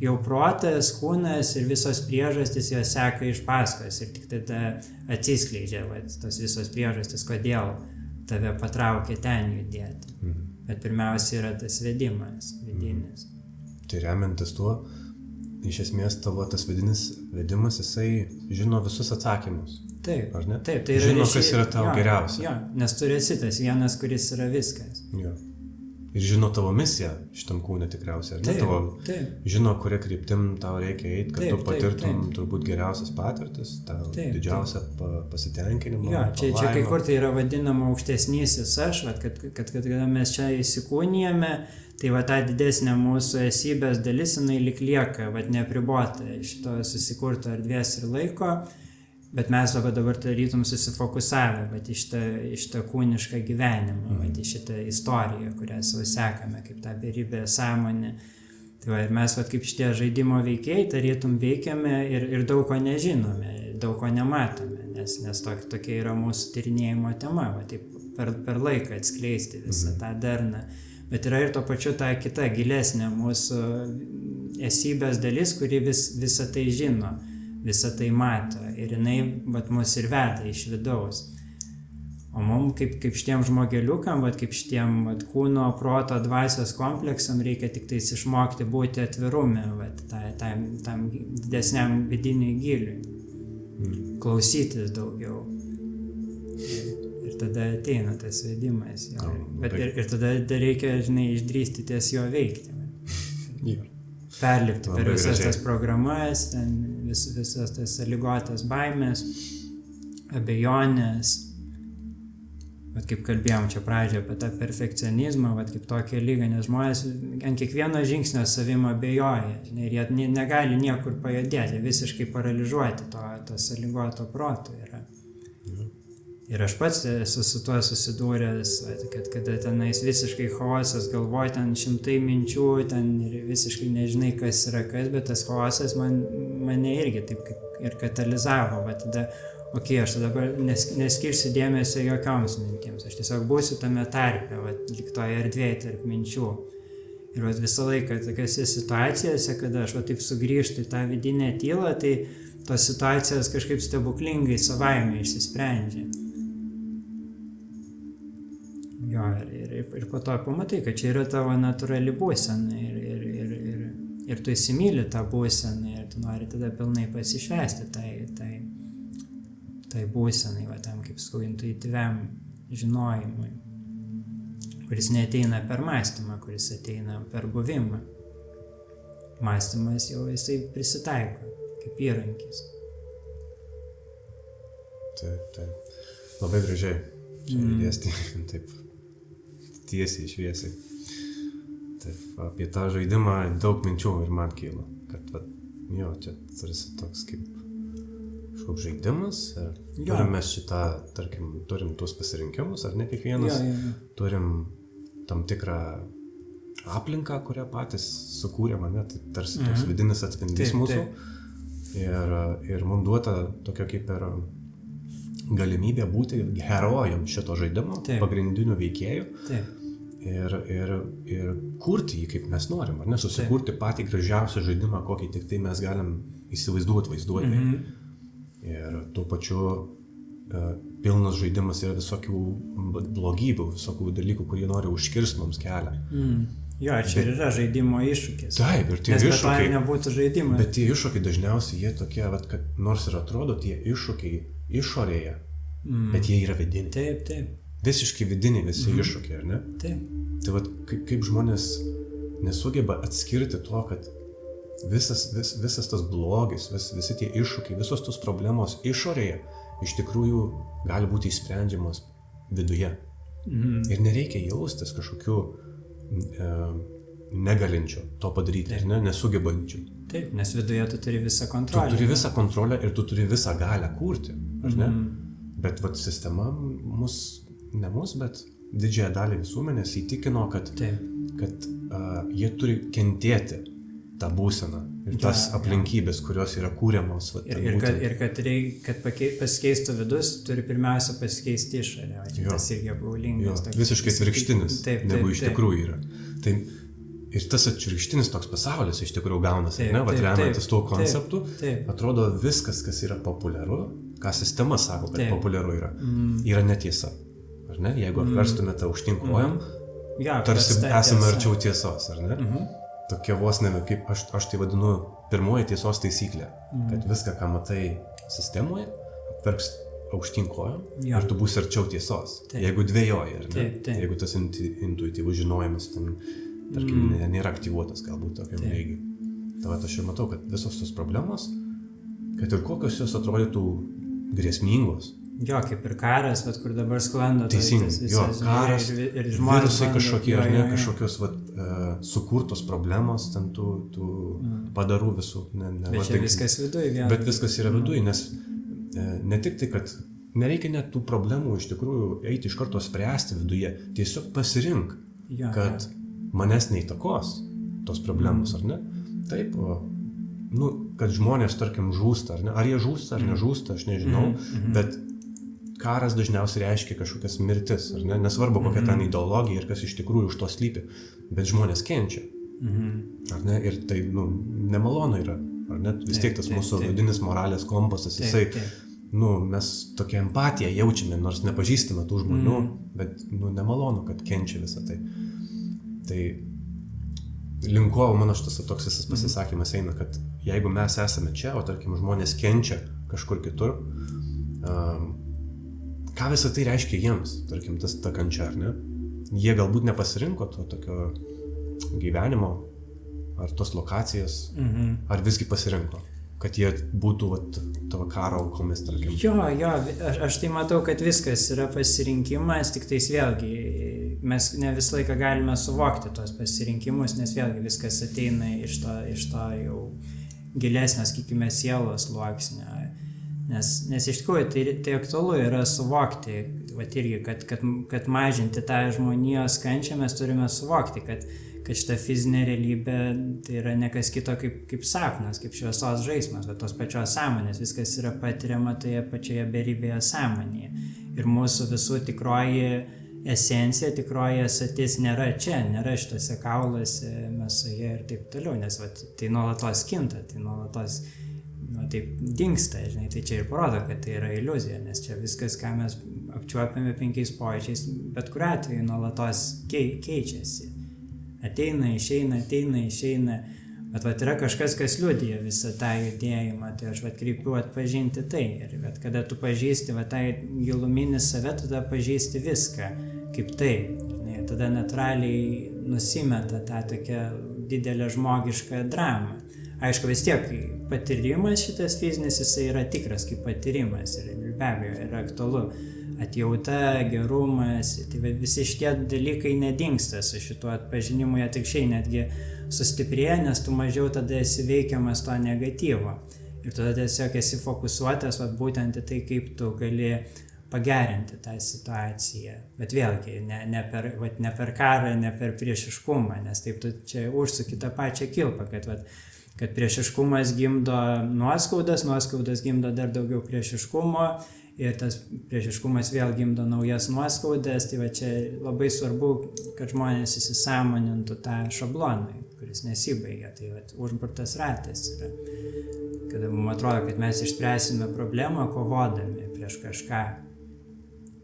jau protas, kūnas ir visos priežastys jos seka iš paskos ir tik tada atsiskleidžia tos visos priežastys, kodėl tave patraukia ten judėti. Bet pirmiausia yra tas vedimas, vidinis. Tai remiantis tuo, iš esmės tavo tas vidinis vedimas, jisai žino visus atsakymus. Taip, ar ne? Taip, tai yra žino, kas yra tau geriausia. Jo, nes tu esi tas vienas, kuris yra viskas. Jo. Ir žino tavo misiją šitam kūne tikriausiai, ar ne? Taip. Žino, kuria kryptim tau reikia eiti, kad tu patirtum turbūt geriausias patirtis, tau didžiausią pasitenkinimą. Jo, čia kai kur tai yra vadinama aukštesnysis aš, kad kada mes čia įsikūnijame, tai ta didesnė mūsų esybės dalis, jinai lik lieka, neapribota šito susikurto erdvės ir laiko, bet mes dabar tarytum susifokusavę į šitą kūnišką gyvenimą, į šitą istoriją, kurią savo sekame, kaip tą beribę sąmonę. Tai ir mes kaip šitie žaidimo veikėjai tarytum veikiame ir daug ko nežinome, daug ko nematome, nes tokia yra mūsų tyrinėjimo tema, per laiką atskleisti visą tą darną. Bet yra ir to pačiu ta kita gilesnė mūsų esybės dalis, kuri visą tai žino, visą tai mato ir jinai mus ir veda iš vidaus. O mums kaip šitiem žmogeliukam, kaip šitiem kūno, proto, dvasios kompleksam reikia tik tais išmokti būti atvirume, tam didesniam vidiniui giliui, klausytis daugiau. Ir tada ateina tas vedimas. Ir tada reikia, išdrįsti ties jo veikti. Perlipti per visas tas programas, visas tas sąlygotas baimės, abejonės. Kaip kalbėjom čia pradžioje apie tą perfekcionizmą, kaip tokią lygą, nes žmonės ant kiekvieno žingsnio savim abejoja ir jie negali niekur pajudėti, visiškai paralyžuoti to sąlygoto proto yra. Ir aš pats esu su tuo susidūręs, kad kada tenais visiškai chaosas, galvoj ten šimtai minčių, ten ir visiškai nežinai, kas yra kas, bet tas chaosas mane irgi taip kaip ir katalizavo, tada, aš dabar neskirsiu dėmesio jokioms mintims, aš tiesiog būsiu tame tarpe, lyg toje erdvėje tarp minčių. Ir visą laiką tokiose situacijose, kada aš taip sugrįžtu į tą vidinę tylą, tai tos situacijos kažkaip stebuklingai savaime išsisprendžia. Jo, ir po to pamatai, kad čia yra tavo natūrali būsena ir tu įsimyli tą būseną ir tu nori tada pilnai pasišvęsti tai būsenai, tam kaip sakau, intuityviam žinojimui. kuris neateina per mąstymą, kuris ateina per buvimą. Mąstymas jau jisai prisitaiko kaip įrankis. Taip. Labai gražiai. Dėstį, taip, tiesiai, šviesiai. Taip, apie tą žaidimą daug minčių ir man kyla, kad čia tarsi toks kaip kažkoks žaidimas. Turim mes šitą, tarkim, turim tuos pasirinkimus, ar ne kiekvienas, turim tam tikrą aplinką, kurią patys sukūrėm, ne, tai tarsi toks vidinis atspindys mūsų. Ir mums duota tokia kaip ir galimybė būti herojam šito žaidimo, pagrindiniu veikėju ir kurti jį kaip mes norim, ar ne, susikurti patį gražiausią žaidimą, kokį tik tai mes galim įsivaizduoti, vaizduoti. Ir tuo pačiu pilnas žaidimas yra visokių blogybių, visokių dalykų, kurie nori užkirsti mums kelią. Jo, čia ir yra žaidimo iššūkis. Taip, ir tie iššūkiai. Nes nebūtų žaidimas. Bet tie iššūkiai dažniausiai jie tokie, kad nors ir atrodo tie iššūkiai išorėje, bet jie yra vidiniai. Taip. Visiškai vidiniai visi iššūkiai, ar ne? Taip. Tai kaip žmonės nesugeba atskirti to, kad visas tas blogis, visi tie iššūkiai, visos tos problemos išorėje iš tikrųjų gali būti išsprendžiamos viduje. Ir nereikia jaustis kažkokiu negalinčiu to padaryti, ar ne, nesugebančiu. Taip, nes viduje tu turi visą kontrolę. Tu turi visą kontrolę ir tu turi visą galią kurti, ar ne? Bet sistema bet didžiąją dalį visuomenės įtikino, kad jie turi kentėti tą būseną ir tas aplinkybės, kurios yra kūriamos. Kad pasikeistų vidus, turi pirmiausia pasikeisti išorę. Tas irgi apgaulingas. Visiškai atvirkštinis, negu iš tikrųjų yra. Tai ir tas atvirkštinis toks pasaulis iš tikrųjų gaunasi, remiantis tuo konceptu, atrodo viskas, kas yra populiaru, ką sistema sako, kad populiaru yra netiesa. Ar ne? Jeigu apverstume tą aukštyn kojom, tarsi esame arčiau tiesos, ar ne? Tokia vos ne, kaip aš tai vadinu, pirmoji tiesos taisyklė, kad viską, ką matai sistemoje, apverks aukštyn kojom ir tu būsi arčiau tiesos. Jeigu dvejoji, ar ne? Jeigu tas intuityvus žinojimas ten, tarkim, nėra aktyvuotas galbūt tokiam lygiui. Tai aš ir matau, kad visos tos problemos, kad ir kokios jos atrodytų grėsmingos. Jo, kaip ir karas, kur dabar sklando. Teisingai, karas, ir virusai kažkokie, ar ne, kažkokios sukurtos problemos, ten tų padarų visų. Bet čia viskas viduje vien. Bet viskas yra viduje, nes ne tik tai, kad nereikia net tų problemų iš tikrųjų eiti iš karto spręsti viduje, tiesiog pasirink, kad manęs neįtakos tos problemos, ar ne? Taip, kad žmonės, tarkim, žūsta, ar ne? Ar jie žūsta, ar nežūsta, aš nežinau, bet karas dažniausiai reiškia kažkokias mirtis, ar ne? Nesvarbu, kokia ten ideologija ir kas iš tikrųjų už to slypi, bet žmonės kenčia, ar ne? Ir tai, nemalonu yra, ar ne? Vis tiek tas mūsų vidinis moralės kompasas, jisai, mes tokią empatiją jaučiame, nors nepažįstame tų žmonių, bet, nemalonu, kad kenčia visą tai. Tai linko mano šitas toks visas pasisakymas eina, kad jeigu mes esame čia, o tarkim žmonės kenčia kažkur kitur, ką visą tai reiškia jiems, tarkim, ta kančia, ar ne? Jie galbūt nepasirinko to tokio gyvenimo, ar tos lokacijos, ar visgi pasirinko, kad jie būtų tavo karo aukomis, tarkim. Jo, aš tai matau, kad viskas yra pasirinkimas, tik tais vėlgi mes ne visą laiką galime suvokti tos pasirinkimus, nes vėlgi viskas ateina iš to jau gilesnio, sakykime, sielos sluoksnio. Nes iš tikrųjų tai aktualu yra suvokti, irgi, kad mažinti tą žmonijos kančią mes turime suvokti, kad šita fizinė realybė tai yra ne kas kito kaip sapnas, kaip šviesos žaismas, tos pačios sąmonės, viskas yra patiriama toje pačioje beribėje sąmonėje. Ir mūsų visų tikroji esencija, tikroji esatis nėra čia, nėra šitose kauluose, mėsoje ir taip toliau, nes tai nuolatos kinta, tai nuolatos taip dingsta, žinai, tai čia ir parodo, kad tai yra iliuzija, nes čia viskas, ką mes apčiuopiame 5 pojūčiais, bet kuriuo atveju nuolatos keičiasi. Ateina, išeina, bet yra kažkas, kas liudija visą tą judėjimą, tai aš kreipiu atpažinti tai, ir kada tu pažįsti tą giluminį save, tada pažįsti viską, kaip tai, žinai, tada natūraliai nusimeta tą tokią didelę žmogišką dramą. Aišku, vis tiek patyrimas šitas fizinis, jisai yra tikras kaip patyrimas ir be abejo yra aktualu. Atjauta, gerumas, tai visi šitie dalykai nedingsta su šituo atpažinimu, jie tikščiai netgi sustiprėja, nes tu mažiau tada esi veikiamas to negatyvo. Ir tada tiesiog esi fokusuotas būtent į tai, kaip tu gali pagerinti tą situaciją. Bet vėlgi, ne per karą, ne per priešiškumą, nes taip tu čia užsuki tą pačią kilpą, kad priešiškumas gimdo nuoskaudas gimdo dar daugiau priešiškumo ir tas priešiškumas vėl gimdo naujas nuoskaudas. Tai čia labai svarbu, kad žmonės įsisąmonintų tą šabloną, kuris nesibaigia. Tai užburtas ratas yra. Kada mums atrodo, kad mes išspręsime problemą kovodami prieš kažką.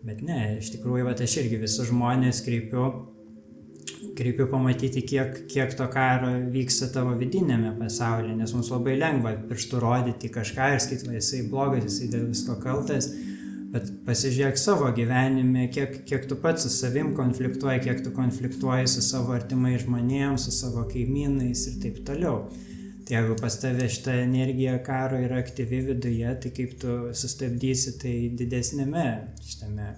Bet ne, iš tikrųjų, aš irgi visus žmonės kreipiu pamatyti, kiek to karo vyksta tavo vidinėme pasaulyje, nes mums labai lengva pirštu rodyti kažką ir sakyti, jisai blogas, jisai dėl visko kaltas, bet pasižiūrėk savo gyvenime, kiek tu pats su savim konfliktuoji, kiek tu konfliktuoji su savo artimais žmonėms, su savo kaimynais ir taip toliau. Tai jeigu pas tave šitą energiją karo yra aktyvi viduje, tai kaip tu sustabdysi tai didesnėme šitame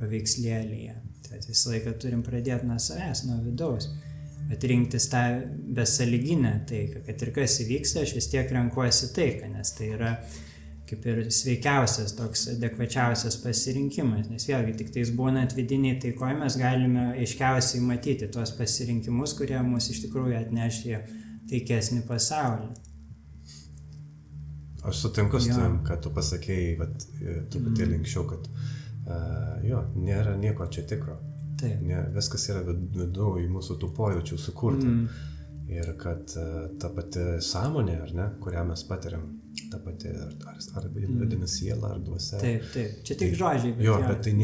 paveikslėlyje. Tai visą laiką turim pradėti nuo savęs, nuo vidaus. Bet rinktis tą besąlyginę taiką, kad ir kas įvyksta, aš vis tiek renkuosi taiką, nes tai yra kaip ir sveikiausias, toks adekvačiausias pasirinkimas. Nes vėlgi, tik tais būnant vidiniai taikoje, mes galime aiškiausiai matyti tuos pasirinkimus, kurie mus iš tikrųjų atneš į taikesnį pasaulį. Aš sutinku su tam, kad tu pasakėjai, truputėlį anksčiau, kad nėra nieko čia tikro. Viskas yra viduj mūsų tų pojūčių sukurta. Ir kad ta pati sąmonė, ar ne, kurią mes patiriam, ta pati, ar vadina siela, ar dvasia. Taip. Čia tik žodžiai, bet tai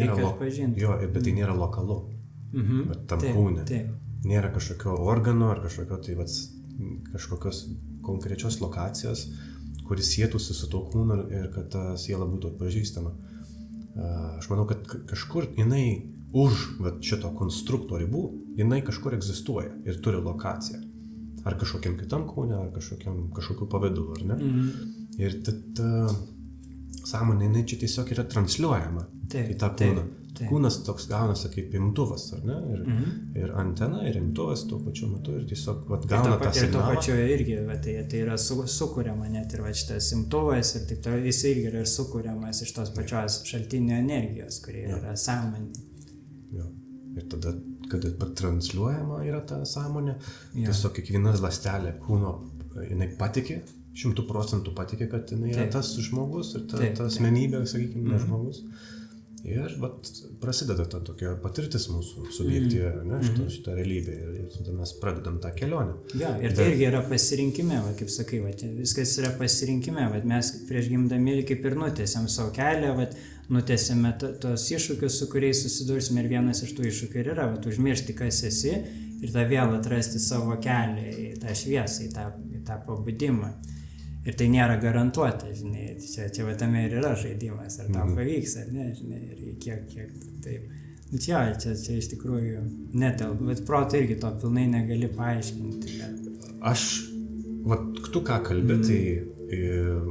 nėra lokalu. Tam kūne. Nėra kažkokio organo, ar kažkokios konkrečios lokacijos, kuris sietųsi su to kūnu ir kad ta siela būtų atpažįstama. Aš manau, kad kažkur jinai už šito konstrukto ribų, jinai kažkur egzistuoja ir turi lokaciją. Ar kažkokiam kitam kūne, ar kažkokiu pavidalu, ar ne? Ir ta sąmonė, jinai čia tiesiog yra transliuojama į tą kūną. Kūnas toks gaunasi kaip imtuvas, ar ne? Ir antena, ir imtuvas tuo pačiu metu ir tiesiog gauna tą signalą. Ir tuo pačiu irgi, tai yra sukuriama net ir šitas imtuvas ir taip toliau, jis irgi yra sukuriamas iš tos pačios šaltinio energijos, kurie yra sąmonė. Ir tada, kada transliuojama yra ta sąmonė, tiesiog kiekviena ląstelė kūno, jinai patikė, 100% patikė, kad jinai yra tas žmogus ir ta asmenybė, sakykime, žmogus. Ir prasideda ta tokia patirtis mūsų subjektyvi, šitą realybę ir tada mes pradedam tą kelionę. Ir tai irgi yra pasirinkime, kaip sakai, viskas yra pasirinkime, mes prieš gimdami kaip ir nutėsiam savo kelią, nutėsime tos iššūkius, su kuriais susidursime ir vienas iš tų iššūkių ir yra, užmiršti, kas esi ir tą vėl atrasti savo kelią į tą šviesą, į tą pabudimą. Ir tai nėra garantuota, žinai, čia tame ir yra žaidimas, ar tau pavyks, ar ne, žinai, ir kiek taip. Čia iš tikrųjų netelpa, bet proto irgi to pilnai negali paaiškinti. Tu ką kalbė, tai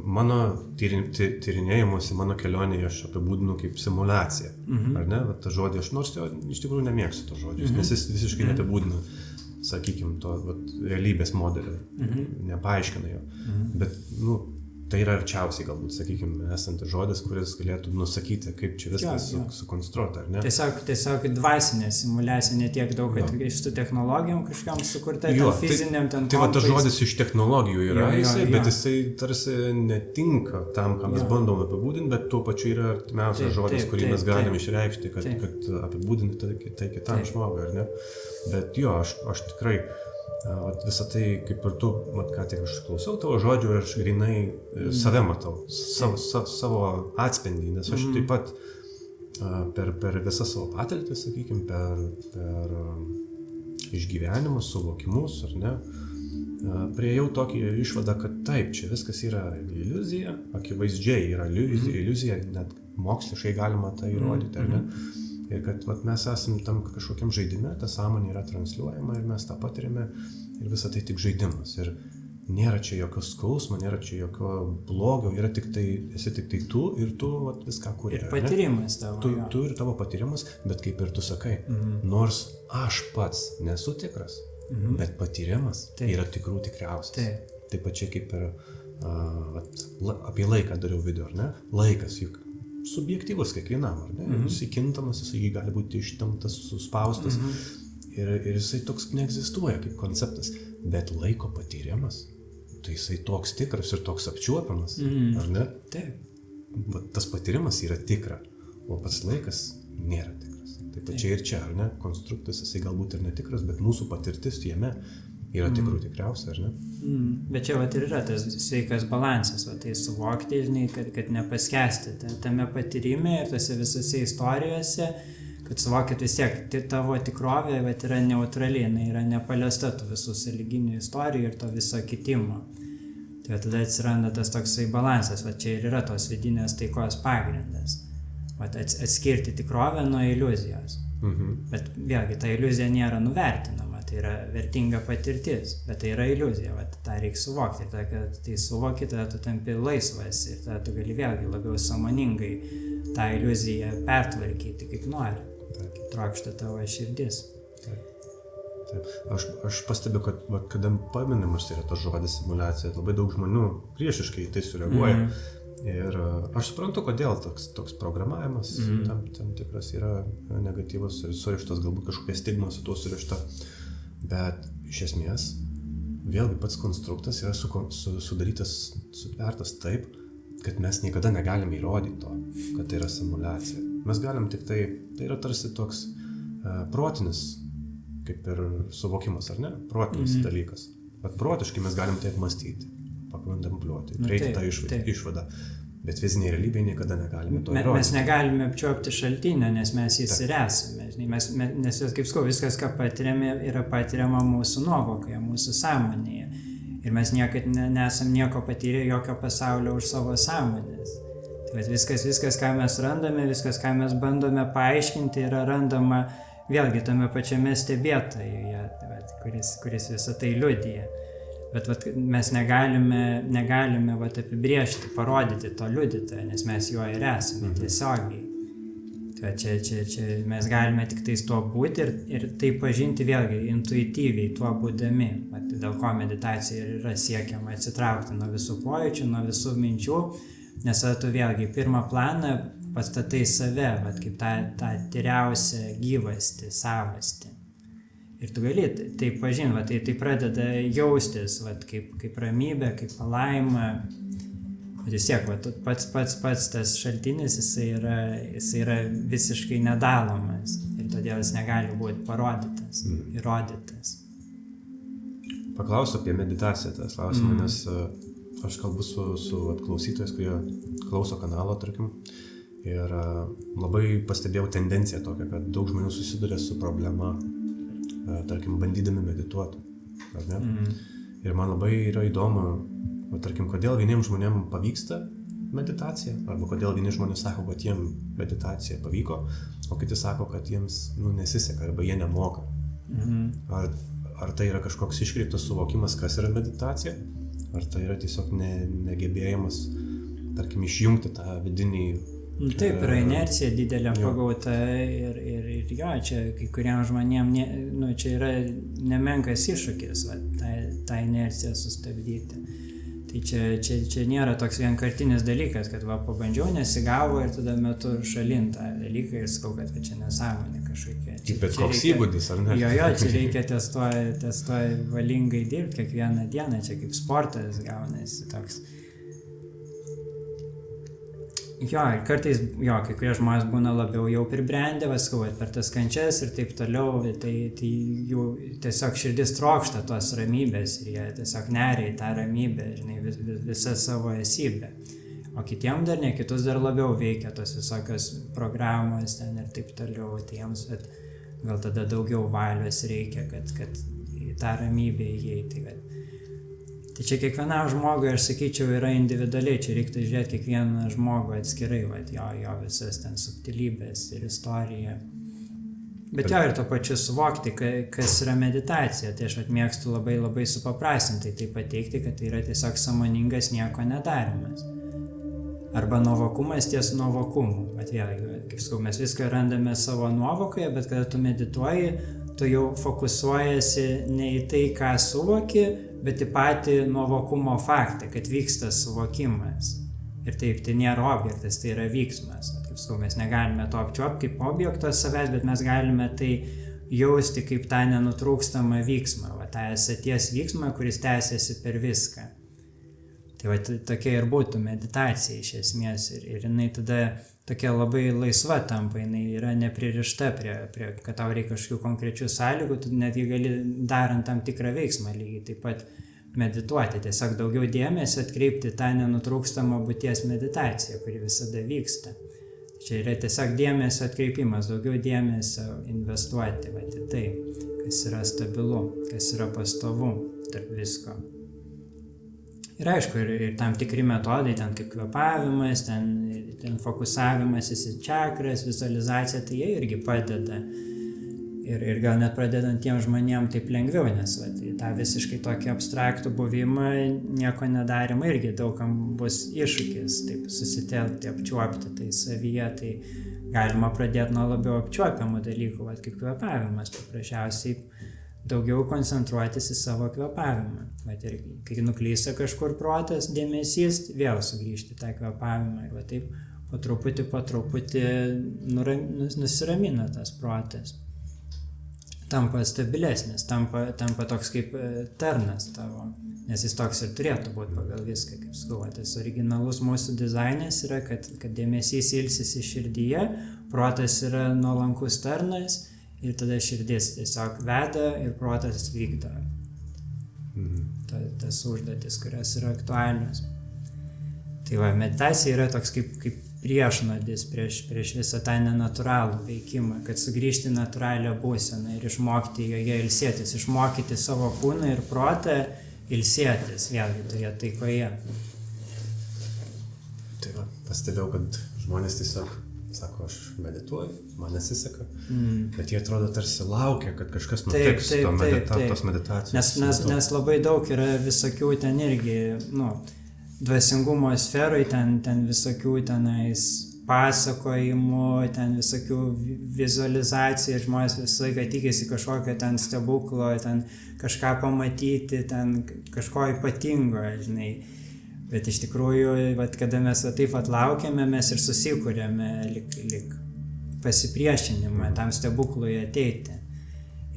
mano tyrinėjimuose, mano kelionėje aš apibūdinu kaip simulaciją, ar ne, tą žodį aš nors iš tikrųjų nemėgstu to žodžius, nes jis visiškai neapibūdina, sakykime, to realybės modelio, nepaaiškina jo. Bet, tai yra arčiausiai galbūt, sakykime, esantis žodis, kuris galėtų nusakyti, kaip čia viskas sukonstruota, ar ne? Tiesiog dvasinė simuliacija, ne tiek daug, kad iš tų technologijom kažkam sukurta, fiziniam ten kompais. Tai tas žodis iš technologijų yra, bet jisai tarsi netinka tam, ką mes bandom apibūdinti, bet tuo pačiu yra artimiausias žodis, kurį mes galim išreikšti, kad apibūdinti tai kitam žmogui, ar ne? Bet aš tikrai visą tai, kaip ir tu, ką tik aš klausau tavo žodžių ir aš grinai save matau, savo atspendį, nes aš taip pat per visą savo patirtį, sakykime, per išgyvenimus, suvokimus, ar ne, priėjau tokį išvadą, kad taip, čia viskas yra iliuzija, akivaizdžiai yra iliuzija, net moksliškai galima tai įrodyti, ar ne? Ir kad vat, mes esam tam kažkokiam žaidime, ta sąmonė yra transliuojama ir mes tą patiriame ir visa tai tik žaidimas. Ir nėra čia jokio skausmo, nėra čia jokio blogio, esi tik tai tu ir tu vat, viską kuri. Ir patyrimas tavo. Tu ir tavo patyrimas, bet kaip ir tu sakai, nors aš pats nesu tikras, bet patyrimas yra tikrų tikriausias. Taip pačiai kaip ir apie laiką dariau video, ar ne? Laikas juk subjektyvus kiekvienam, ar ne? Jisai kintamas, jisai gali būti ištemptas, suspaustas ir jisai toks neegzistuoja kaip konceptas, bet laiko patyrimas, tai jisai toks tikras ir toks apčiuopiamas, ar ne? Taip. Tas patyrimas yra tikra, o pats laikas nėra tikras. Taip pačiai ir čia, ar ne? Konstruktas jisai galbūt ir netikras, bet mūsų patirtis jame yra tikrų tikriausia, ar ne? Bet čia vat ir yra tas sveikas balansas, tai suvokti, žinai, kad nepaskesti tame patyrime ir tose visose istorijose, kad suvokit vis tiek, tavo tikrovė yra neutrali, jinai yra nepaliesta tų visų sąlyginių istorijų ir to viso kitimo. Tai tada atsiranda tas toksai balansas, čia ir yra tos vidinės taikos pagrindas. Atskirti tikrovę nuo iliuzijos. Bet vėlgi, ta iliuzija nėra nuvertinama, tai yra vertinga patirtis, bet tai yra iliuzija, tą reikia suvokti. Ir tada, kad tai suvoki, tada tu tampi laisvas ir tada tu gali vėlgi labiau sąmoningai tą iliuziją pertvarkyti kaip nori, kaip trokšta tavo širdis. Taip. Aš pastebiu, kad kada paminimas yra tas žodis simuliacija, labai daug žmonių priešiškai į tai sureaguoja. Ir aš suprantu, kodėl toks programavimas tam tikras yra negatyvus ir surištas, galbūt kažkokia stigma su tuo surišta, bet iš esmės vėlgi pats konstruktas yra sudarytas, sutvertas taip, kad mes niekada negalime įrodyti to, kad tai yra simuliacija. Mes galim tik tai yra tarsi toks protinis, kaip ir suvokimas, ar ne? Protinis dalykas. Bet protiškai mes galim taip mąstyti, pakontempliuoti, reikia tą išvadą. Bet fizinėje realybėje niekada negalime to įrodyti. Mes negalime apčiuopti šaltinio, nes mes jis ir esame. Nes kaip sakau, viskas, ką patiriame, yra patiriama mūsų nuovokoje, mūsų sąmonėje. Ir mes niekad nesam nieko patyrę, jokio pasaulio už savo sąmonės. Tai viskas, ką mes randame, viskas, ką mes bandome paaiškinti, yra randama vėlgi tame pačiame stebėtojuje, kuris visą tai liudija. Bet mes negalime apibriežti, parodyti to liudytojo, nes mes juo ir esame tiesiogiai. Tai čia mes galime tik tais tuo būti ir tai pažinti vėlgi intuityviai tuo būdami. Dėl ko meditacija yra siekiama atsitraukti nuo visų pojūčių, nuo visų minčių, nes tu vėlgi pirmą planą pastatai save, kaip tą tyriausią gyvastį, savastį. Ir tu gali tai pažinti, tai pradeda jaustis kaip ramybė, kaip palaima. Vis tiek, pats tas šaltinis, jisai yra visiškai nedalomas ir todėl jis negali būti parodytas, įrodytas. Paklausiu apie meditaciją tas klausimą, nes aš kalbu su klausytojais, kurie klauso kanalo, tarkim, ir labai pastebėjau tendenciją tokią, kad daug žmonių susiduria su problema, tarkim, bandydami medituoti, ar ne? Ir man labai yra įdomu, tarkim, kodėl vieniems žmonėms pavyksta meditacija, arba kodėl vieni žmonės sako, kad jiems meditacija pavyko, o kiti sako, kad jiems nesiseka, arba jie nemoka. Ar tai yra kažkoks iškreiptas suvokimas, kas yra meditacija, ar tai yra tiesiog negebėjimas, tarkim, išjungti tą vidinį... Taip, yra inercija didelė pagauta ir jo, čia kai kuriems žmonėms, čia yra nemenkas iššūkis, tą inerciją sustabdyti. Tai čia nėra toks vienkartinis dalykas, kad pabandžiau, nesigavo ir tada metu šalin tą dalyką ir sakau, kad čia nesąmonė kažkokia. Bet koks įgūdis, ar ne? Jo, čia reikia testuoja valingai dirbti kiekvieną dieną, čia kaip sportas gaunasi toks. Jo, ir kartais, kai kurie žmonės būna labiau jau pribrendę, per tas kančias ir taip toliau, tai jų tiesiog širdis trokšta tos ramybės ir jie tiesiog neria į tą ramybę, žinai, visą savo esybę. O kitiem dar ne, kitus dar labiau veikia tos visokios programos ten ir taip toliau, tai jiems gal tada daugiau valios reikia, kad į tą ramybę įeiti. Tai čia kiekvienam žmogui, aš sakyčiau, yra individualiai, čia reiktų žiūrėti kiekvieną žmogų atskirai, jo visas ten subtilybės ir istorija. Bet jo ir to pačiu suvokti, kas yra meditacija. Tai aš mėgstu labai labai supaprastintai tai pateikti, kad tai yra tiesiog sąmoningas nieko nedarimas. Arba nuovokumas ties nuovokumu. Bet vėlgi, kaip sakau, mes viską randame savo nuovokoje, bet kada tu medituoji, tu jau fokusuojasi ne į tai, ką suvoki, bet į patį nuovokumo faktą, kad vyksta suvokimas. Ir taip, tai nėra objektas, tai yra vyksmas. Kaip sakau, mes negalime to apčiuopti kaip objekto savęs, bet mes galime tai jausti kaip tą nenutrūkstamą vyksmą, tą esaties vyksmą, kuris tęsiasi per viską. Tai tokia ir būtų meditacija iš esmės ir jinai tada tokia labai laisva tampa, jinai yra nepririšta prie kad tau reikia kažkokių konkrečių sąlygų, tu netgi gali darant tam tikrą veiksmą lygiai taip pat medituoti, tiesiog daugiau dėmesio atkreipti tą nenutrūkstamą būties meditaciją, kuri visada vyksta. Čia yra tiesiog dėmesio atkreipimas, daugiau dėmesio investuoti į tai, kas yra stabilu, kas yra pastovu tarp visko. Ir aišku, ir tam tikri metodai, ten kaip kvėpavimas, ten fokusavimasis į čakras, vizualizacija, tai jie irgi padeda. Ir gal net pradedant tiem žmonėm taip lengviau, nes tą visiškai tokį abstraktų buvimą, nieko nedarimą irgi daugam bus iššūkis, taip susitelkti, apčiuopti tai savyje, tai galima pradėti nuo labiau apčiuopiamų dalykų, kaip kvėpavimas, paprasčiausiai daugiau koncentruotis į savo kvėpavimą. Ir kai nuklysta kažkur protas, dėmesys, vėl sugrįžti tą kvėpavimą ir taip po truputį nusiramina tas protas. Tampa stabilesnis, tampa toks kaip tarnas tavo, nes jis toks ir turėtų būti pagal viską, kaip sakau, tas originalus mūsų dizainas yra, kad dėmesys ilsisi širdyje, protas yra nuolankus tarnas ir tada širdis tiesiog veda ir protas vykdo tas užduotis, kurios yra aktualios. Tai meditacija yra toks kaip priešnodis prieš visą tą nenatūralų veikimą, kad sugrįžti natūralią būseną ir išmokti joje ilsėtis, išmokyti savo kūną ir protą ilsėtis vėlgi toje taikoje. Tai pastebėjau, kad žmonės tiesiog sako, aš medituoju, man nesiseka, bet jie atrodo tarsi laukia, kad kažkas nutiks tos meditacijos. Nes labai daug yra visokių ten irgi, dvasingumo sferoj, ten visokių tenais pasakojimų, ten visokių vizualizacijų, žmonės visą laiką tikisi kažkokio ten stebuklo, ten kažką pamatyti, ten kažko ypatingo, žinai. Bet iš tikrųjų, kada mes taip laukiame, mes ir susikūrėme lyg pasipriešinimą tam stebuklui ateiti.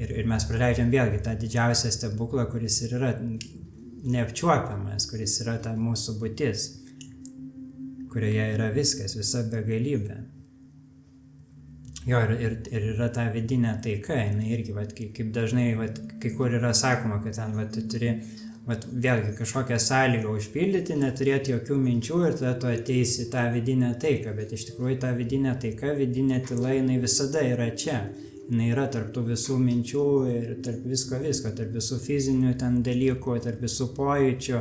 Ir mes praleidžiam vėlgi tą didžiausią stebuklą, kuris ir yra neapčiuopiamas, kuris yra ta mūsų būtis, kurioje yra viskas, visa begalybė. Jo, ir yra ta vidinė taika, jinai irgi, kaip dažnai, kai kur yra sakoma, kad ten, tu turi, vėlgi kažkokią sąlygą užpildyti, neturėti jokių minčių ir tada tu ateisi tą vidinę taiką, bet iš tikrųjų ta vidinė taika, vidinė tyla, jinai visada yra čia. Jinai yra tarp tų visų minčių ir tarp visko, tarp visų fizinių ten dalykų, tarp visų pojūčių.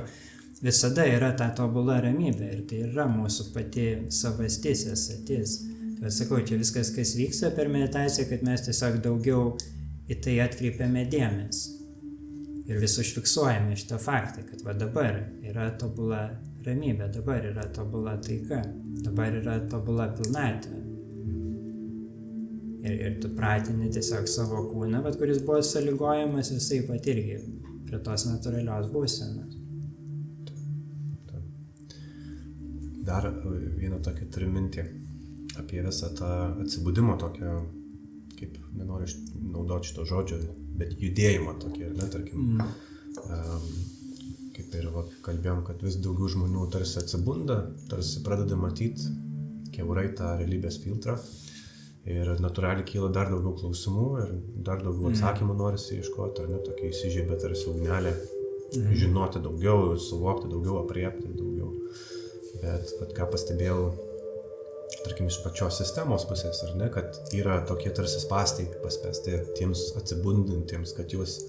Visada yra ta tobula ramybė ir tai yra mūsų pati savastis, esatis. Tai sakau, čia viskas, kas vyksta per meditaciją, kad mes tiesiog daugiau į tai atkreipiame dėmesį. Ir vis užfiksuojame šitą faktą, kad dabar yra tobula ramybė, dabar yra tobula taika, dabar yra tobula pilnatvė. Ir tu pratini tiesiog savo kūną, kuris buvo sąlygojamas visai pat irgi prie tos natūralios būsenos. Dar vieną tokią turiu mintį apie visą tą atsibudimo tokią, kaip nenoriu naudoti šito žodžio, bet judėjimą tokį, tarkim. Kaip ir kalbėjom, kad vis daugiau žmonių tarsi atsibunda, tarsi pradeda matyti kiaurai tą realybės filtrą. Ir natūraliai kyla dar daugiau klausimų ir dar daugiau atsakymų norisi ieškoti, ar ne, tokia įsižiebė tarsi ugnelė, žinoti daugiau, suvokti daugiau, apriepti daugiau. Bet ką pastebėjau, tarkim, iš pačios sistemos pusės, ar ne, kad yra tokie tarsi spąstai paspęsti tiems atsibundantiems, kad juos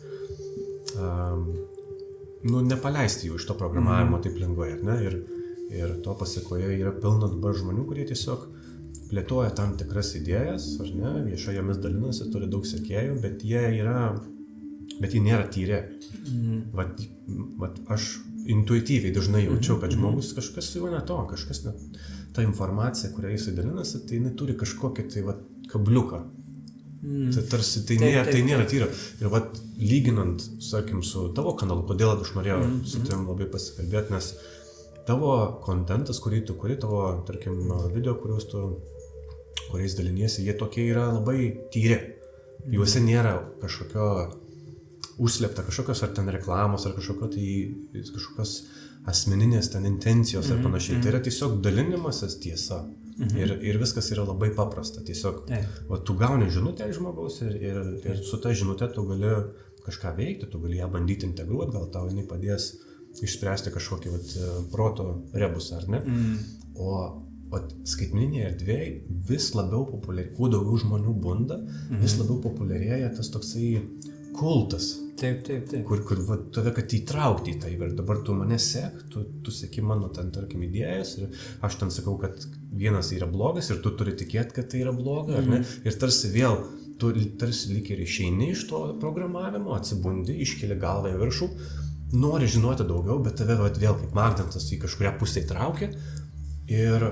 nepaleisti jų iš to programavimo taip lengvai, ar ne, ir to pasiekoje yra pilna dabar žmonių, kurie tiesiog plėtoja tam tikras idėjas, ar ne, viešai jomis dalinasi, turi daug sekėjų, bet jie nėra tyri. Vat aš intuityviai dažnai jaučiu, kad žmogus kažkas su juo ne to, kažkas ne, ta informacija, kurią jisai dalinasi, tai jinai turi kažkokį tai vat kabliuką. Tai tarsi tai nėra tyra. Ir vat lyginant, sakim, su tavo kanalu, kodėl aš norėjau su tavim labai pasikalbėti, nes tavo kontentas, kurį tu kuri, tavo, tarkim, video, kuriais daliniesi, jie tokie yra labai tyri. Juose nėra kažkokio užslėpta, kažkokios ar ten reklamos, ar kažkokios asmeninės ten intencijos ar panašiai. Tai yra tiesiog dalinimasis tiesa. Ir viskas yra labai paprasta. Tiesiog tu gauni žinutę iš žmogaus ir su ta žinute tu gali kažką veikti, tu gali ją bandyti integruoti, gal tau jinai padės išspręsti kažkokį proto rebusą, ar ne? O skaitmeninėje erdvėje vis labiau populiarėja, kuo daugiau žmonių bunda, vis labiau populiarėja tas toksai kultas. Taip. Kur tave, kad įtraukti į tai. Ir dabar tu mane sek, tu seki mano ten, tarkim, idėjas ir aš ten sakau, kad vienas yra blogas ir tu turi tikėti, kad tai yra bloga, ar ne? Ir tarsi vėl, tu tarsi lyg ir išeini iš to programavimo, atsibundi, iškeli galvą į viršų, nori žinoti daugiau, bet tave vėl kaip magnetas į kažkurią pusę įtraukia ir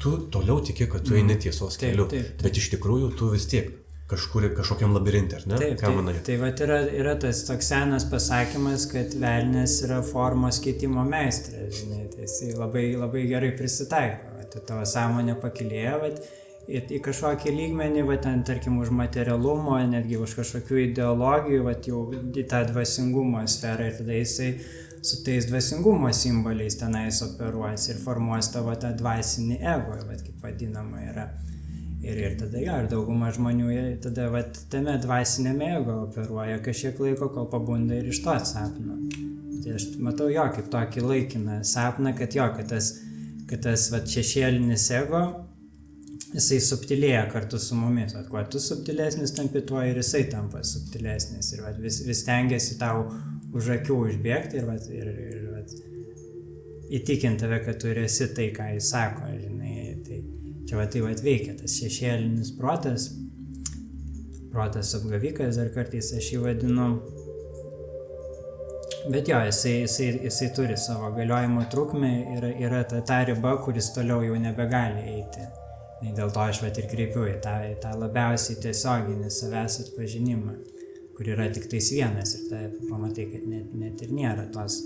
tu toliau tiki, kad tu eini tiesos keliu, bet iš tikrųjų tu vis tiek kažkokiam labirinte, ar ne? Tai yra tas toks senas pasakymas, kad velnias yra formos keitimo meistras, žinai, tai jisai labai, labai gerai prisitaiko, tavo sąmonė pakilėja, į kažkokį lygmenį, ten, tarkim, už materialumo, netgi už kažkokių ideologijų, jau į tą dvasingumo sferą ir tada jisai su tais dvasingumo simboliais tenais operuos ir formuos tavo tą dvasinį ego, kaip vadinama yra. Ir tada ir dauguma žmonių tada tame dvasinėme ego operuoja kažkiek laiko, kol pabunda ir iš to sapno. Tai aš matau jo kaip tokį laikiną sapną, kad tas šešėlinis ego, jisai subtilėja kartu su mumis. Kuo tu subtilesnis tampi, tuo ir jisai tampa subtilesnis. Ir vis tengiasi tau už akių užbėgti ir įtikinti tave, kad tu esi tai, ką jis sako, žinai. Tai veikia tas šešėlinis protas apgavikas, dar kartais aš jį vadinu. Bet jo, jisai turi savo galiojimo trukmę, yra ta riba, kuris toliau jau nebegali eiti. Dėl to aš ir kreipiu į tą labiausiai tiesioginį savęs atpažinimą, kur yra tik tais vienas ir tai pamatai, kad net ir nėra tos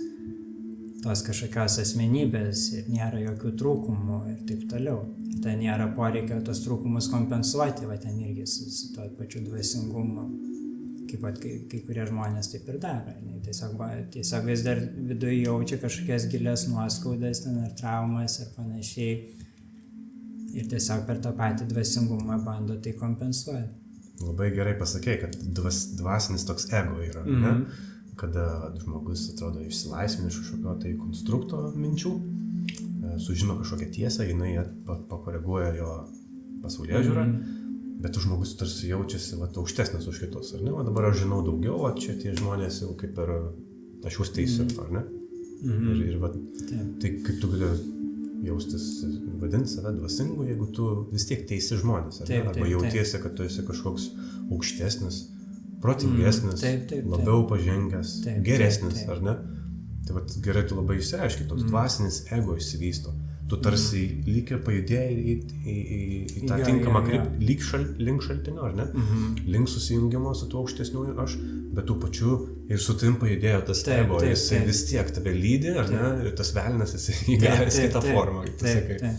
kažkokios asmenybės ir nėra jokių trūkumų ir taip toliau. Ten nėra poreikio tos trūkumus kompensuoti, ten irgi su tuo pačiu dvasingumu, kaip kai kurie žmonės taip ir daro. Tiesiog vis dar viduje jaučia kažkokias gilias nuoskaudas ar traumas ar panašiai ir tiesiog per tą patį dvasingumą bando tai kompensuoti. Labai gerai pasakei, kad dvasinis toks ego yra, ne? Kada žmogus atrodo išsilaisvina iš kažkokio tai konstrukto minčių, sužino kažkokią tiesą, jinai pakoreguoja jo pasaulėžiūrą, bet žmogus tarsi jaučiasi aukštesnis už kitus, ar ne? O dabar aš žinau daugiau, čia tie žmonės jau kaip ir aš jūs teisiu, ar ne? Ir tai kaip tu gali jaustis, vadinti save dvasingu, jeigu tu vis tiek teisi žmonės, ar ne? Arba jautiesi, kad tu esi kažkoks aukštesnis, protingesnis, labiau pažengęs, geresnis, ar ne? Tai gerai tu labai išsireiški, toks dvasinis ego išsivysto. Tu tarsi lyg ir pajudėjai į tą tinkamą kryptį, link šaltinio, ar ne? Link susijungimo su tuo aukštesniu aš, bet tų pačių ir su tavim pajudėjo tas ego, jisai vis tiek tave lydi, ar ne? Ir tas velnias jisai įgavęs kitą formą, kaip tu sakai.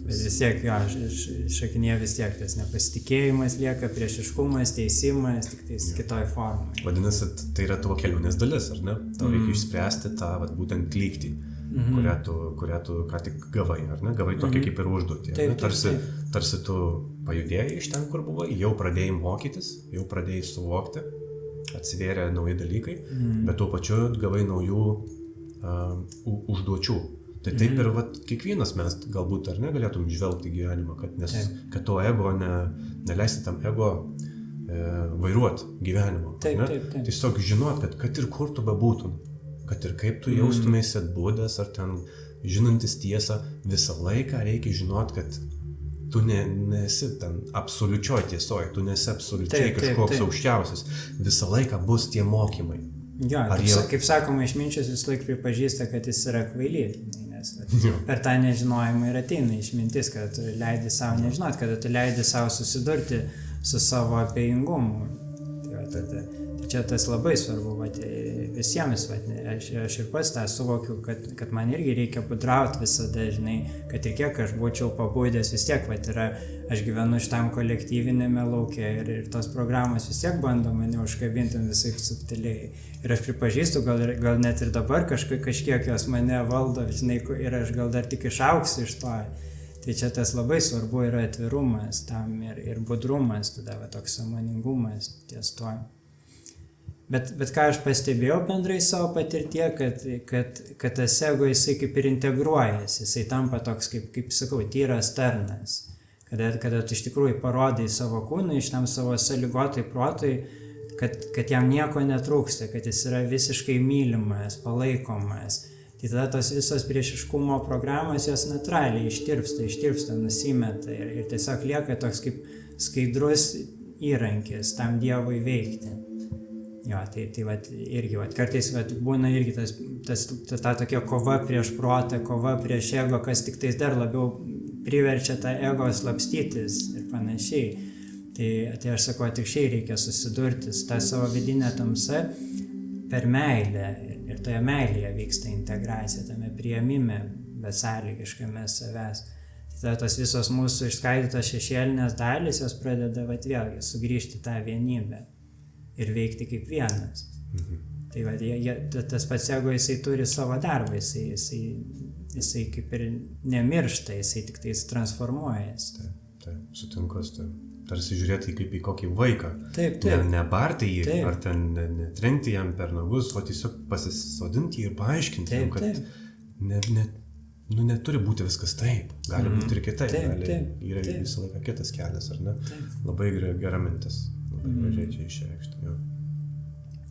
Bet vis tiek, šakinėje vis tiek tas nepasitikėjimas lieka, priešiškumas, teisimas, tik tais kitoj formai. Vadinasi, tai yra tavo kelionės dalis, ar ne? Tau reikia išspręsti tą būtent lygtį, kurią tu ką tik gavai, ar ne? Gavai tokį kaip ir užduotį. Tarsi tu pajudėjai iš ten, kur buvai, jau pradėjai mokytis, jau pradėjai suvokti, atsivėrė nauji dalykai, bet tuo pačiu gavai naujų užduočių. Tai taip ir kiekvienas mes galbūt ar ne galėtum žvelgti gyvenimą, kad to ego neleisti tam ego vairuoti gyvenimo. Tiesiog žinot, kad ir kur tu bebūtum, kad ir kaip tu jaustumėsi atbūdęs ar ten žinantis tiesą, visą laiką reikia žinot, kad tu nesi ten absoliučioj tiesoje, tu nesi absoliučiai kažkoks aukščiausias. Visą laiką bus tie mokymai. Jo, kaip sakoma, išminčius vis laik pripažįsta, kad jis yra kvailys, nes per tą nežinojimą ir ateina išmintis, kad tu leidi savo nežinot, kad tu leidi savo susidurti su savo abejingumu. Tai čia tas labai svarbu, visiems, aš ir pats tą suvokiu, kad man irgi reikia pudrauti visada, žinai, kad ir kiek aš būčiau pabudęs, vis tiek, aš gyvenu šitam kolektyvinėme lauke ir tos programos vis tiek bando mane užkabinti visai subtiliai. Ir aš pripažįstu, gal net ir dabar kažkiek jos mane valdo, žinai, ir aš gal dar tik išauksiu iš to. Tai čia tas labai svarbu yra atvirumas tam ir budrumas, tada toks sąmoningumas ties to. Bet ką aš pastebėjau bendrai savo patirtie, kad tas ego jisai kaip ir integruojasi, jisai tampa toks, kaip sakau, tyras tarnas. Kada tu iš tikrųjų parodai savo kūnui, iš tam savo sąlygotai protui, kad jam nieko netrūksta, kad jis yra visiškai mylimas, palaikomas. Tai tada tos visos priešiškumo programos jos natūraliai ištirpsta, nusimeta ir tiesiog lieka toks kaip skaidrus įrankis tam Dievui veikti. Jo, tai irgi, kartais būna irgi ta tokia kova prieš protą, kova prieš ego, kas tik tais dar labiau priverčia tą ego slapstytis ir panašiai. Tai aš sakau, tik šiai reikia susidurti su tą savo vidinę tamsą per meilę. Ir toje meilėje vyksta integracija, tame priėmime besąlygiškame savęs. Tai tos visos mūsų išskaidytos šešėlinės dalys, jos pradeda vėlgi sugrįžti tą vienybę ir veikti kaip vienas. Tai tas pats ego, jisai turi savo darbą, jisai kaip ir nemiršta, jisai tik tais transformuojasi. Taip, sutinku, tarsi žiūrėti kaip į kokį vaiką. Taip. Nebarti jį, ar ten netrenkti jam per nagus, o tiesiog pasisodinti jį ir paaiškinti jam, kad neturi būti viskas taip. Gali būti ir kitaip. Yra visą laiką kitas kelias, ar ne? Labai gera mintis. Labai gražiai čia išreikšta.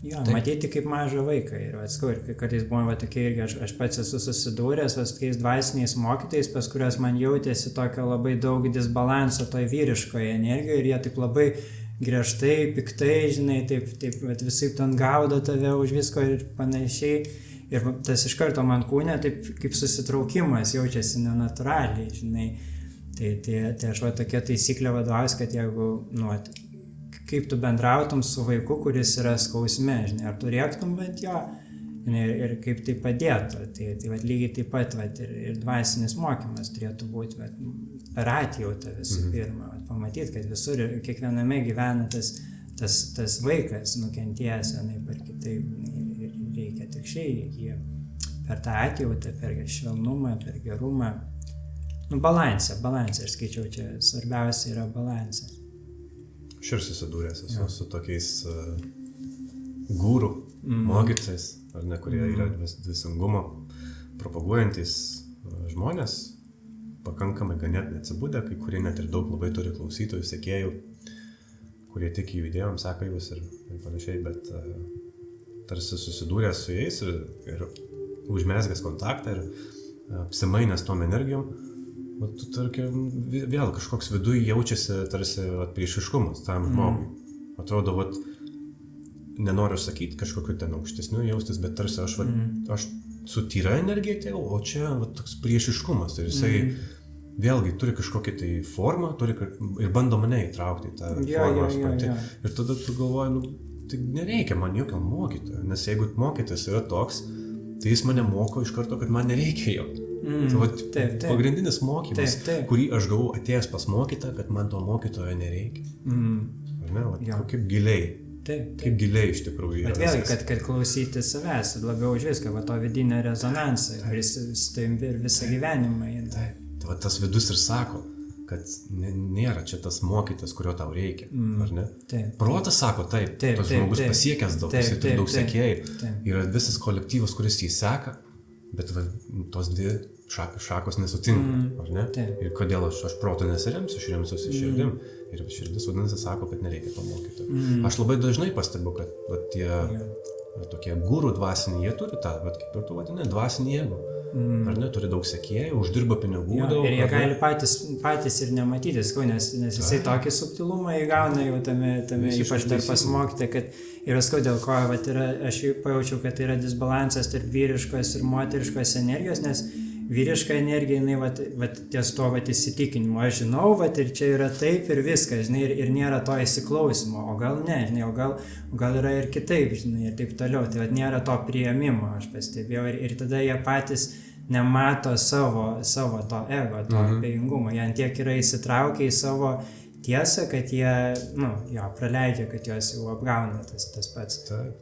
Jo, matyti kaip mažą vaiką. Ir kartais buvo tokie irgi, aš pats esu susidūręs su tokiais dvasiniais mokytojais, pas kurios man jautėsi tokio labai daug disbalanso toj vyriškoje energijoje ir jie taip labai griežtai, piktai, žinai, taip visai ten gaudo tave už visko ir panašiai. Ir tas iš karto man kūne taip kaip susitraukimas jaučiasi nenatūraliai, žinai. Tai aš tokia taisyklė vadovaujuosi, kad jeigu, kaip tu bendrautum su vaiku, kuris yra skausme, žinai, ar tu rėktum, bet jo, ir kaip tai padėtų. Tai lygiai taip pat ir dvasinis mokymas turėtų būti per atjautą visų pirma, pamatyti, kad visur ir kiekviename gyvena tas vaikas nukentėjęs vienaip ar kitaip, ir reikia tik šiai per tą atjautą, per švelnumą, per gerumą. Balansą, aš skaičiau, čia svarbiausia yra balansas. Aš ir susidūręs su tokiais gūrų mokytojais, ar ne, kurie yra dvasingumo propaguojantis žmonės, pakankamai ganėtinai atsibudę, kai kurie net ir daug labai turi klausytojų, sekėjų, kurie tik jų idėjom seka juos ir panašiai, bet tarsi susidūręs su jais ir užmezgęs kontaktą ir apsimainęs tom energijom, tu tarkim, vėl kažkoks viduj jaučiasi tarsi priešiškumas tam žmogui. Atrodo, nenoriu sakyti kažkokiu ten aukštesniu jaustis, bet tarsi aš su tyra energija atėjau, o čia toks priešiškumas. Ir jisai vėlgi turi kažkokią tai formą ir bando mane įtraukti į tą formą. Ir tada tu galvoji, tai nereikia man jokio mokytojo, nes jeigu mokytojas yra toks, tai jis mane moko iš karto, kad man nereikia jo. Pagrindinis mokymas, kurį aš gavau atėjęs pas mokytą, kad man to mokytojo nereikia. Ar ne? Kaip giliai. Kaip giliai iš tikrųjų yra. Bet vėlgi, kad klausyti savęs, labiau už viską, to vidinio rezonansą, kuris su tavim ir visą gyvenimą. Tai tas vidus ir sako, kad nėra čia tas mokytas, kurio tau reikia, ar ne? Protas sako, taip, tas žmogus pasiekęs daug, jis turi daug sekėjų, yra visas kolektyvas, kuris jį seka, bet tos dvi šakos nesutinka, ar ne? Ir kodėl aš proto nesiremsiu, aš remsiuosi širdim. Ir širdis vadinasi sako, kad nereikia to mokytojo. Aš labai dažnai pastebiu, kad tie tokie gūrų dvasiniai, jie turi tą, bet kaip ir tu vadini, dvasinį jėgų. Ar ne, turi daug sekėjų, uždirba pinigų daug. Ir jie gali patys ir nematyti, nes jisai tokį subtilumą įgauna jau tame ypač dar pasimokyti, kad yra dėl ko, aš pajaučiau, kad tai yra disbalansas tarp vyriškos ir moteriškos energijos, nes vyriška energija, jinai ties to įsitikinimu, aš žinau, ir čia yra taip ir viskas, žinai, ir nėra to įsiklausimo, o gal ne, žinai, o gal yra ir kitaip, žinai, ir taip toliau, tai nėra to priėmimo, aš pastebėjau, ir tada jie patys nemato savo to ego, to abejingumo, jie tiek yra įsitraukę į savo tiesą, kad jie, praleidžia, kad juos jau apgauna tas pats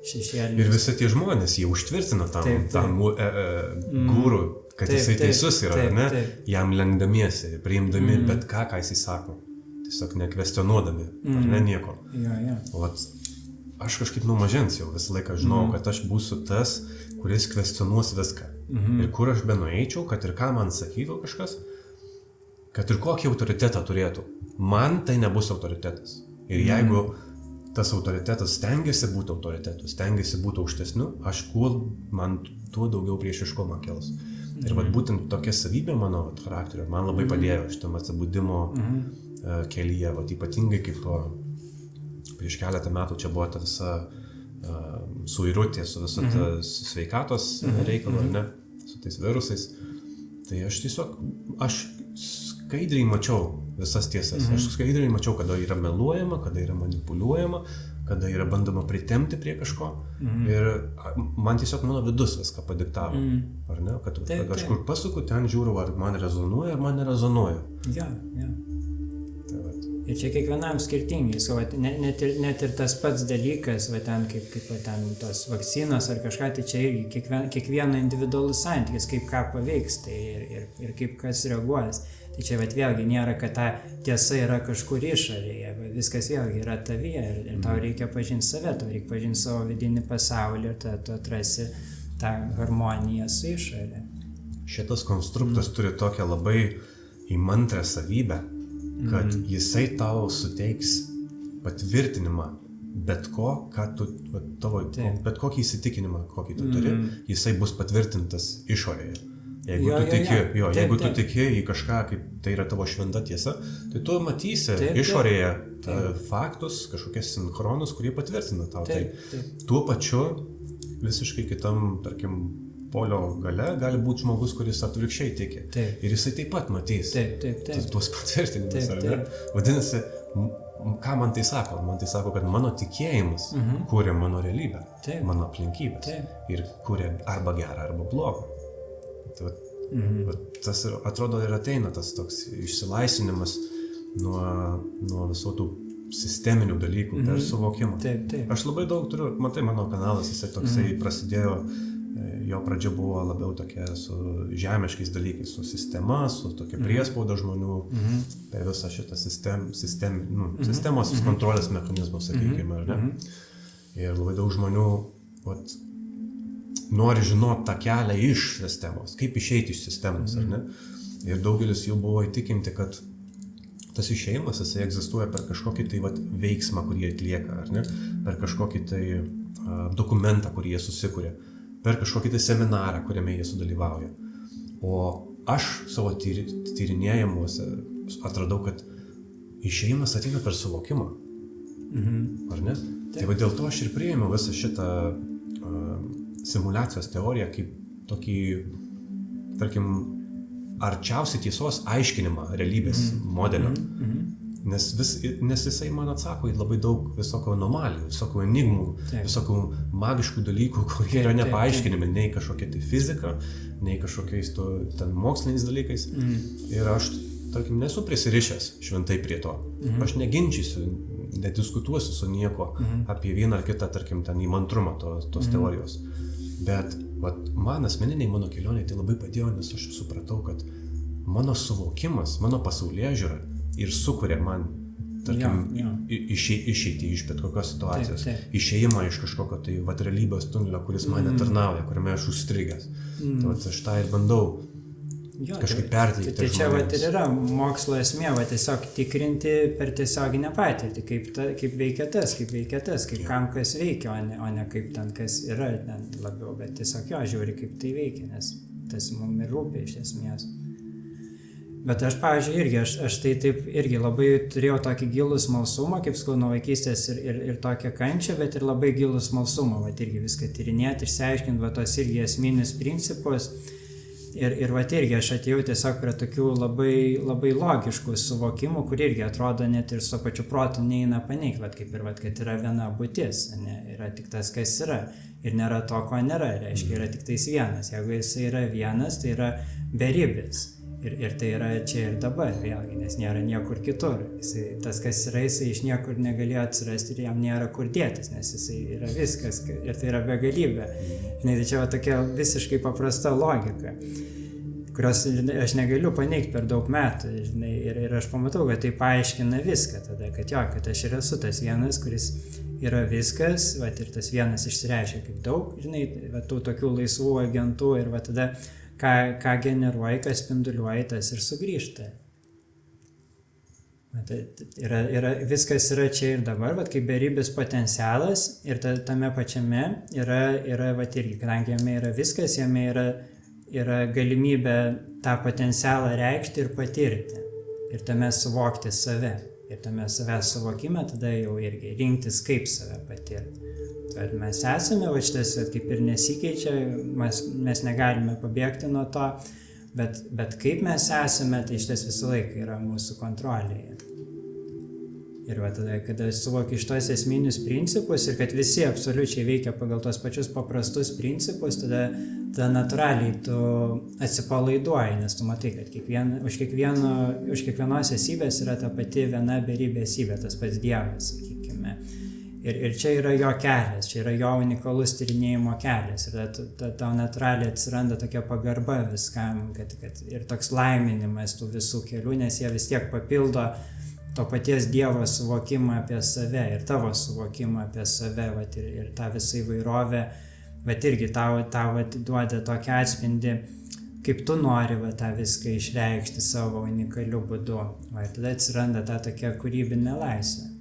šešėlis. Ir visi tie žmonės, jie užtvirtina tam gūrų, kad jisai teisus yra, ne? Jam lenkdamiesi, priimdami bet ką jisai sako, tiesiog nekvestionuodami, ar ne nieko. O aš kažkaip nuo mažens jau visą laiką žinau, kad aš būsiu tas, kuris kvestionuos viską. Ir kur aš benueičiau, kad ir ką man sakytų kažkas, kad ir kokį autoritetą turėtų, man tai nebus autoritetas. Ir jeigu tas autoritetas stengiasi būti autoritetu, stengiasi būti aukštesniu, man tuo daugiau priešiškumo kels. Ir būtent tokia savybė mano charakterio man labai padėjo šitam atsibudimo kelyje, ypatingai kaip prieš keletą metų čia buvo ta visa suirutė su viso sveikatos reikalu, ar ne, su tais virusais. Tai aš skaidriai mačiau visas tiesas. Aš skaidriai mačiau, kada yra meluojama, kada yra manipuliuojama, kada yra bandoma pritempti prie kažko. Ir man tiesiog mano vidus viską padiktavo. Ar ne? Kad aš kur pasuku, ten žiūriu, ar man rezonuoja, ar man nerezonuoja. Ir čia kiekvienam skirtingai, net ir tas pats dalykas, kaip tos vakcinos ar kažką, tai čia irgi kiekvieno individualus santykis, kaip ką paveiks tai ir kaip kas reaguos. Tai čia vėlgi nėra, kad ta tiesa yra kažkur išorėje, viskas vėlgi yra tavyje ir tau reikia pažinti save, tau reikia pažinti savo vidinį pasaulį ir tu atrasi tą harmoniją su išorė. Šitas konstruktas turi tokią labai įmantrią savybę, kad jisai tau suteiks patvirtinimą bet kokį įsitikinimą, kokį tu turi, jisai bus patvirtintas išorėje. Jeigu tu tiki į kažką, kaip tai yra tavo šventa tiesa, tai tu matysi išorėje faktus, kažkokias sinchronus, kurie patvirtina tau. Tuo pačiu visiškai kitam, tarkim, polio gale gali būti žmogus, kuris atvirkščiai tiki. Ir jisai taip pat matys tuos patvirtinimus. Vadinasi, ką man tai sako? Man tai sako, kad mano tikėjimas kuria mano realybę, mano aplinkybės. Ir kuria arba gerą, arba blogą. Tas atrodo ir ateina tas toks išsilaisvinimas nuo visų tų sisteminių dalykų per suvokimą. Aš labai daug turiu, matai, mano kanalas, jisai toksai prasidėjo. Jo pradžia buvo labiau tokia su žemiškais dalykais, su sistema, su tokia priespauda žmonių per visą šitą sistemos kontrolės mechanizmus, sakykime, ar ne? Ir labai daug žmonių nori žinoti tą kelią iš sistemos, kaip išeiti iš sistemos, ar ne? Ir daugelis jų buvo įtikinti, kad tas išėjimas, jisai egzistuoja per kažkokį tai veiksmą, kurį jie atlieka, ar ne? Per kažkokį tai dokumentą, kurį jie susikuria. Per kažkokį tai seminarą, kuriame jie sudalyvauja. O aš savo tyrinėjimuose atradau, kad išėjimas ateina per suvokimą. Ar ne? Tai dėl to aš ir priėmiau visą šitą simulacijos teoriją kaip tokį, tarkim, arčiausiai tiesos aiškinimą realybės modelio. Nes jisai man atsako į labai daug visokių anomalijų, visokių enigmų, visokių magiškų dalykų, kurie yra nepaaiškinami, nei kažkokia tai fizika, nei kažkokiais ten moksliniais dalykais. Ir aš, tarkim, nesu prisirišęs šventai prie to. Aš neginčysiu, nediskutuosiu su nieko apie vieną ar kitą, tarkim, ten įmantrumą tos teorijos. Bet man asmeniniai, mano kelionė tai labai padėjo, nes aš supratau, kad mano suvokimas, mano pasaulėžiūra ir sukuria man, tarkim, išeiti iš bet kokios situacijos, išėjimą iš kažkokio tai realybės tunelio, kuris mane tarnauja, kuriame aš užstrigęs. Tai aš tą ir bandau kažkaip perteikti. Tai čia vat ir yra mokslo esmė, va tiesiog tikrinti per tiesioginę patirtį, kaip veikia tas, kaip kam kas veikia, o ne kaip ten kas yra ten labiau, bet tiesiog žiūri, kaip tai veikia, nes tas mums ir rūpi iš esmės. Bet aš, pavyzdžiui, irgi, aš tai taip irgi labai turėjau tokį gilų smalsumą, kaip sakau, nuo vaikystės ir tokią kančią, bet ir labai gilų smalsumą, va irgi viską tyrinėti, išsiaiškinti, va tos irgi esminius principus. Ir va irgi aš atėjau tiesiog prie tokių labai, labai logiškų suvokimų, kur irgi atrodo net ir su pačiu protu neina paneigti, va kaip ir va, kad yra viena būtis, ne, yra tik tas, kas yra. Ir nėra to, ko nėra, reiškia, yra tik tais vienas. Jeigu jisai yra vienas, tai yra beribis. Ir tai yra čia ir dabar vėlgi, nes nėra niekur kitur. Tas, kas yra, jisai iš niekur negalėjo atsirasti ir jam nėra kur dėtis, nes jisai yra viskas ir tai yra begalybė. Žinai, tai čia va tokia visiškai paprasta logika, kurios aš negaliu paneigti per daug metų. Žinai, ir aš pamatau, kad tai paaiškina viską tada, kad aš ir esu tas vienas, kuris yra viskas, va, ir tas vienas išsireiškia kaip daug, žinai, va, tų tokių laisvų agentų ir va tada ką generuoja, ką spinduliuoja, tas ir sugrįžta. Yra, viskas yra čia ir dabar, bet kaip beribis potencialas ir tame pačiame yra vat irgi, kadangi jame yra viskas, jame yra galimybė tą potencialą reikšti ir patirti ir tame suvokti save. Ir tame savęs suvokime tada jau irgi rinktis, kaip save patirti. Ar mes esame, va šitas kaip ir nesikeičia, mes negalime pabėgti nuo to, bet kaip mes esame, tai šitas visą laiką yra mūsų kontrolėje. Ir va tada, kada suvoki šitos esminius principus ir kad visi absoliučiai veikia pagal tos pačius paprastus principus, tada natūraliai tu atsipalaiduoji, nes tu matai, kad už kiekvienos esybės yra ta pati viena beribė esybė, tas pats Dievas, sakykime. Ir čia yra jo kelias, čia yra jo unikalus tyrinėjimo kelias. Ir tau natūraliai atsiranda tokia pagarba viskam, kad ir toks laiminimas tų visų kelių, nes jie vis tiek papildo to paties Dievo suvokimą apie save ir tavo suvokimą apie save, vat, ir tą visą įvairovę, bet irgi tau duoda tokį atspindį, kaip tu nori tą viską išreikšti savo unikaliu būdu. Ir tada atsiranda ta tokia kūrybinė laisvė.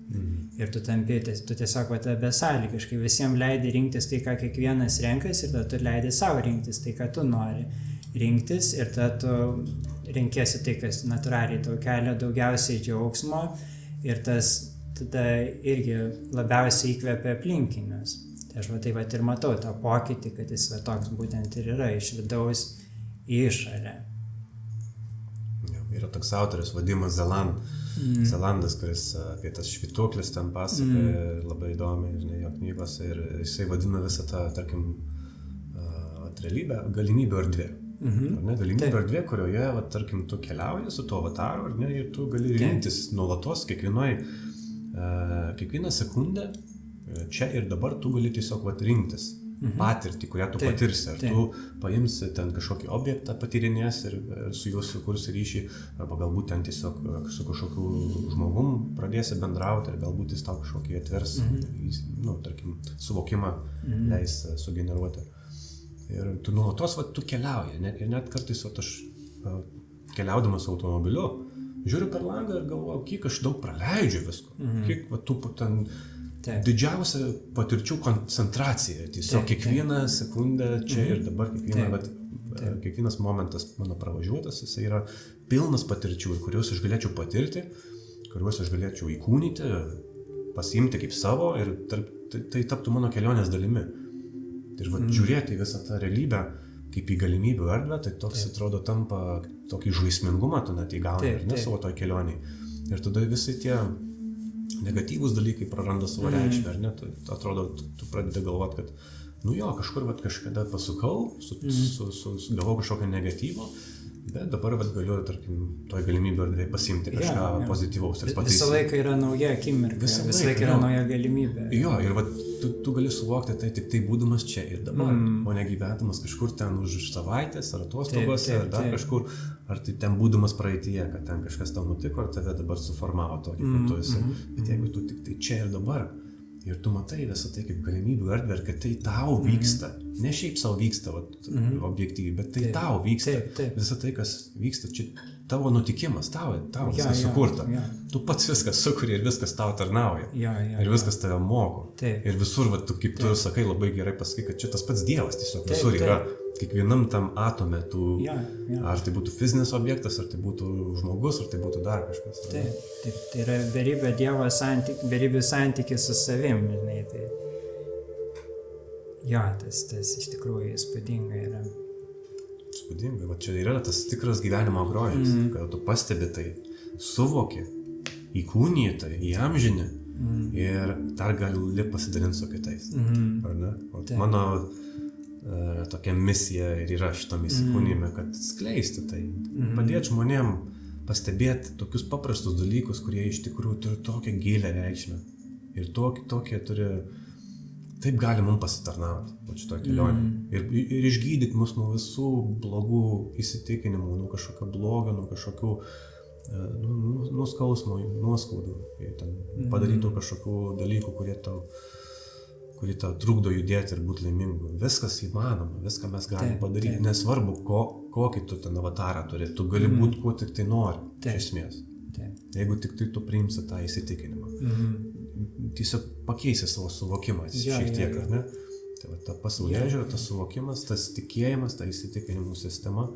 Ir tu tiesiog besąlygiškai visiems leidi rinktis tai, ką kiekvienas renkasi, ir tada tu leidi savo rinktis tai, ką tu nori rinktis, ir tada tu renkėsi tai, kas natūraliai tau kelia daugiausiai džiaugsmo, ir tas tada irgi labiausiai įkvepia aplinkinius. Tai aš taip ir matau tą pokytį, kad jis toks būtent ir yra iš vidaus į išorę. Yra toks autorius Vadimas Zelandas, kuris apie tas švytuoklis ten pasakoja labai įdomiai, žinai, jo knygose, ir jisai vadina visą tą, tarkim, realybę galimybių erdvė. Galimybių erdvė, kurioje, tarkim, tu keliauji su tuo avataru, ir tu gali rinktis nuolatos kiekvieną sekundę, čia ir dabar tu gali tiesiog rinktis patirtį, kurią tu patirsi. Ar tu paimsi ten kažkokį objektą, patyrinėsi ir su juo sukursi ryšį, arba galbūt ten tiesiog su kažkokiu žmogum pradėsi bendrauti, ir galbūt jis tau kažkokį atvers, tarkim, suvokimą leis sugeneruoti. Ir tu nuolatos tu keliauji, ir net kartais aš keliaudamas automobiliu žiūriu per langą ir galvoju, kiek aš daug praleidžiu visko, kiek tu ten didžiausia patirčių koncentracija, tiesiog kiekvieną sekundę čia ir dabar, kiekvienas momentas mano pravažiuotas, jis yra pilnas patirčių, kuriuos aš galėčiau patirti, kuriuos aš galėčiau įkūnyti, pasiimti kaip savo, ir tai taptų mano kelionės dalimi. Ir žiūrėti į visą tą realybę kaip į galimybių erdvę, tai toks atrodo tampa tokį žaismingumą tu net įgauni, ar ne, savo toj kelioniai. Ir tada visai tie negatyvūs dalykai praranda savo reikšmę, ar ne? Atrodo, tu pradedi galvoti, kad kažkur kažkada pasukau, gavau kažkokio negatyvo, bet dabar galiu, tarkim, toj galimybę erdvėje pasiimti kažką pozityvaus ir pataisyt. Visą laiką yra nauja akimirka, visą laiką yra nauja galimybė. Jo, ir tu gali suvokti tai tik tai būdamas čia ir dabar, o ne gyvendamas kažkur ten už savaitės, ar atostogose, ar dar kažkur, ar tai ten būdamas praeityje, kad ten kažkas tau nutiko, ar tave dabar suformavo tokį, kad tu esi. Bet jeigu tu tik tai čia ir dabar, ir tu matai visą tai kaip galimybių erdvę, ir kad tai tau vyksta, ne šiaip savo vyksta objektyviai, bet tai tau vyksta. Visa tai, kas vyksta, čia tavo nutikimas, tau viskas sukurta. Tu pats viskas sukuri ir viskas tau tarnauja. Ir viskas tave moko. Ir visur, tu, kaip tu sakai, labai gerai pasakai, kad čia tas pats Dievas tiesiog visur yra. Kiekvienam tam atome tu, ar tai būtų fizinis objektas, ar tai būtų žmogus, ar tai būtų dar kažkas. Taip, tai yra beribė Dievo beribė santykis su savim, žinai, tai tas iš tikrųjų įspūdinga yra. Įspūdinga, va čia yra tas tikras gyvenimo grožis, kad tu pastebi tai, suvoki, įkūniji tai, įamžini ir dar gali pasidalinti su kitais. Ar ne? Mano tokia misija ir yra šitame įsikūnijime, kad skleisti tai, padėti žmonėm pastebėti tokius paprastus dalykus, kurie iš tikrųjų turi tokią gilę reikšmę ir tokie turi, taip gali mums pasitarnauti šitoje kelionėje ir išgydyti mus nuo visų blogų įsitikinimų, nuo kažkokio blogio, nuo kažkokių nuskausmų, nuoskaudų, padarytų kažkokių dalykų, kurie tau trukdo judėti ir būti laimingu. Viskas įmanoma, viską mes galime padaryti, nesvarbu, kokį tu ten avatarą turi, tu gali būti kuo tik tai nori, iš esmės. Jeigu tik tai tu priimsi tą įsitikinimą. Tiesiog pakeisi savo suvokimą šiek tiek, ar ne? Tai va, ta pasaulėžiūra, tas suvokimas, tas tikėjimas, ta įsitikinimų sistema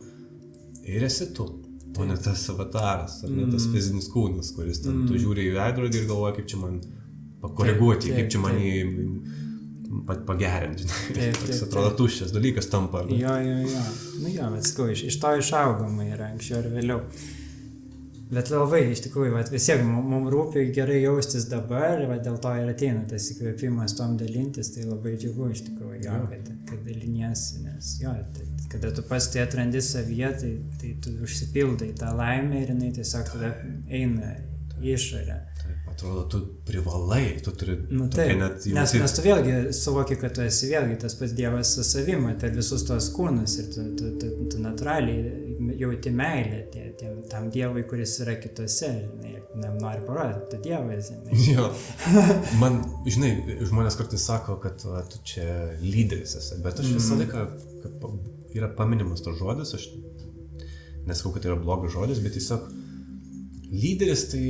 ir esi tu, o ne tas avataras, ar ne tas fizinis kūnas, kuris ten tu žiūri į veidrodį ir galvoja, kaip čia man pakoreguoti, kaip čia man pagerinti. Toks atrodo tuščias dalykas tampa. Jo. Bet sakau, iš to išaugama yra anksčiau ir vėliau. Bet labai, iš tikrųjų, vis tiek mums rūpi gerai jaustis dabar, dėl to ir ateina tas įkvėpimas tom dalintis, tai labai džiugu iš tikrųjų, kad daliniesi, nes kada tu pats tai atrandi savyje, tai tu užsipildai tą laimę ir jinai tiesiog tada eina į išorę. Atrodo, tu privalai, tu turi net jauti. Nes tu vėlgi suvoki, kad tu esi vėlgi tas pats Dievas su savimi, per visus tos kūnus ir tu natūraliai jauti meilę tam Dievui, kuris yra kitose, žinai, nori parodyti, tu Dievas, žinai. Jo, man, žinai, žmonės kartais sako, kad tu čia lyderis esi, bet aš visą laiką, kad yra paminimas to žodis, aš nesakau, kad tai yra blogas žodis, bet tiesiog lyderis tai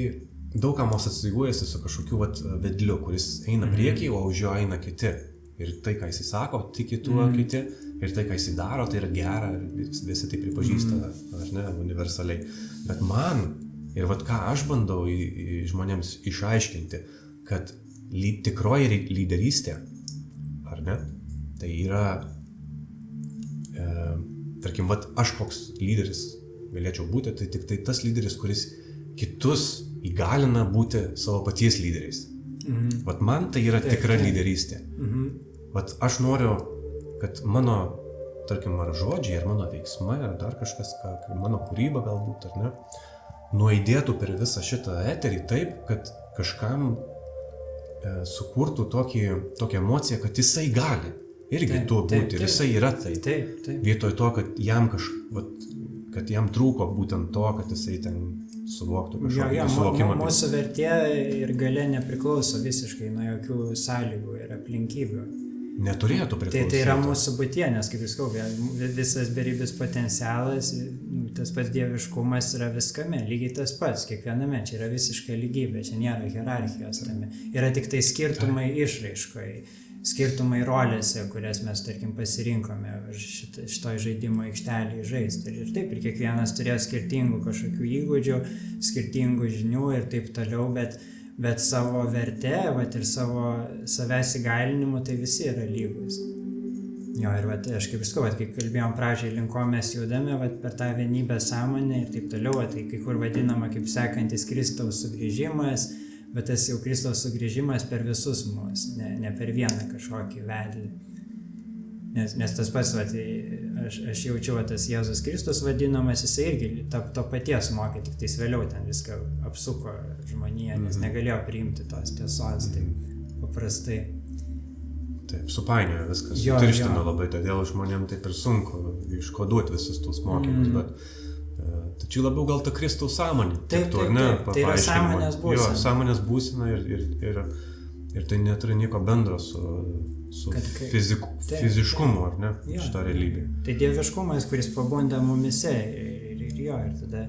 daug kam asocijuojasi su kažkokiu vedliu, kuris eina priekį, o už jo eina kiti. Ir tai, ką jisai sako, tiki tuo kiti, ir tai, ką jisai daro, tai yra gera, visi tai pripažįsta, ar ne, universaliai. Bet man, ir ką aš bandau žmonėms išaiškinti, kad tikroji lyderystė, ar ne, tai yra, tarkim, aš koks lyderis galėčiau būti, tai tik tai tas lyderis, kuris kitus įgalina būti savo paties lyderiais. Vat man tai yra tikra lyderystė. Vat aš noriu, kad mano, tarkim, ar žodžiai, ar mano veiksmai, ar dar kažkas, mano kūryba galbūt, ar ne, nuaidėtų per visą šitą eterį taip, kad kažkam sukurtų tokią emociją, kad jisai gali irgi tuo būti, ir jisai yra tai. Vietoj to, kad jam trūko būtent to, kad jisai ten suvoktų kažkokį suvokimą. Mūsų vertė ir galia nepriklauso visiškai nuo jokių sąlygų ir aplinkybių. Neturėtų priklausyti. Tai yra mūsų būtie, nes, kaip jūs kalbate, visas beribis potencialas, tas pats dieviškumas yra viskame, lygiai tas pats, kiekviename, čia yra visiška lygybė, čia nėra hierarchijos, yra tik tai skirtumai išraiškoje. Skirtumai rolėse, kurias mes, tarkim, pasirinkome šitoj žaidimo aikštelėje žaisti. Ir taip, ir kiekvienas turėjo skirtingų kažkokių įgūdžių, skirtingų žinių ir taip toliau, bet savo verte, ir savo savęs įgalinimu, tai visi yra lygus. Jo, ir aš kaip sakau, kai kalbėjom pradžiai, link ko mes judame, per tą vienybę sąmonę ir taip toliau, tai kai kur vadinama kaip sekantis Kristaus sugrįžimas, bet tas jau Kristaus sugrįžimas per visus mus, ne per vieną kažkokį vedlį. Nes tas pats, aš jaučiu, tas Jėzus Kristus vadinamas, jisai irgi to paties mokė, tik tais vėliau ten viską apsuko žmoniją, nes negalėjo priimti tos tiesos taip paprastai. Taip, supainiojo viskas, sutirštino labai, todėl žmonėm taip ir sunku iškoduoti visus tos mokymus, bet tačiau labiau gal ta Kristaus sąmonė. Taip, tai yra sąmonės būsena. Jo, sąmonės būsena ir Ir tai neturi nieko bendro su fiziškumu, ar ne, šitą realybę. Tai dieviškumas, kuris pabunda mumise ir tada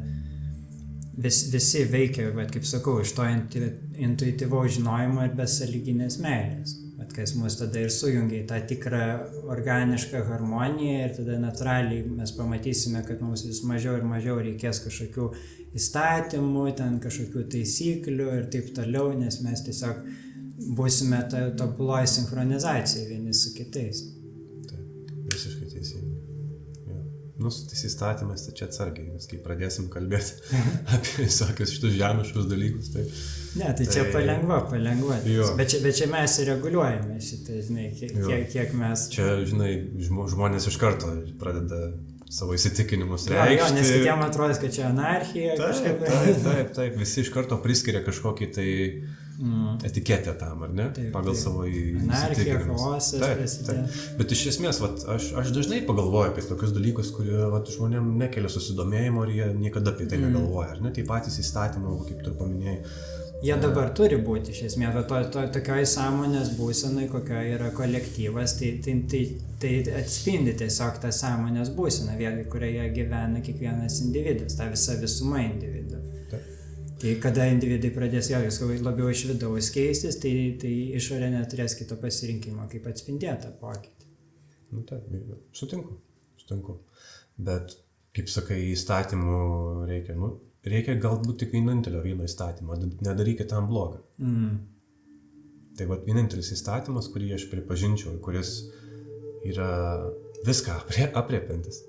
visi veikia, kaip sakau, iš to intuityvaus žinojimo ir besąlyginės meilės. Kas mus tada ir sujungia į tą tikrą organišką harmoniją ir tada natūraliai mes pamatysime, kad mums vis mažiau ir mažiau reikės kažkokių įstatymų, ten kažkokių taisyklių ir taip toliau, nes mes tiesiog būsime tobuloj sinchronizacijai vieni su kitais. Taip, visiškai teisingai. Su tais įstatymais, tai čia atsargiai, nes kai pradėsim kalbėti apie visokius šitus žemiškus dalykus, tai... Ne, tai čia palengva. Bet čia mes reguliuojame šitą, žinai, kiek mes... Čia, žinai, žmonės iš karto pradeda savo įsitikinimus reikšti. Jo, nes kitiem atrodo, kad čia anarchija. Taip, visi iš karto priskiria kažkokį tai etiketę tam, ar ne? Pagal savo įsitikinimus. Anarchija, chaosas. Taip. Bet iš esmės, aš dažnai pagalvoju apie tokius dalykus, kurie žmonėm nekelia susidomėjimo ir jie niekada apie tai negalvoja, ar ne? Tai patys įstatymai, kaip tu paminėjai. Jie dabar turi būti, iš esmės, tokioj sąmonės būsenai, kokio yra kolektyvas, tai atspindi tiesiog tą sąmonės būseną, vėlgi, kurioje gyvena kiekvienas individas, ta visa visuma individų. Tai kada individai pradės labiau iš vidaus keistis, tai išorė neturės kito pasirinkimo, kaip atspindėti tą pokytį. Taip, sutinku. Bet, kaip sakai, įstatymų reikia galbūt tik vienintelio vieno įstatymo, nedarykit tam blogą. Tai vienintelis įstatymas, kurį aš pripažinčiau, kuris yra viską apriepiantis.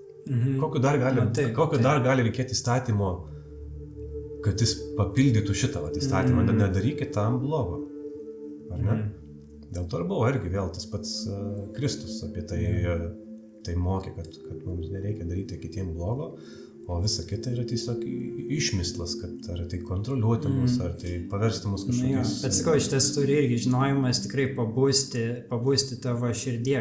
Kokio dar gali reikėti įstatymo, kad jis papildytų šitą įstatymą, nedarykit tam blogo. Ar ne? Dėl to ir buvo irgi vėl tas pats Kristus apie tai mokė, kad mums nereikia daryti kitiem blogo, o visa kita yra tiesiog išmislas, kad ar tai kontroliuoti mus, ar tai paversti mus kažkokiais... Bet sakau, šitas turi irgi žinojimas tikrai pabusti tavo širdie,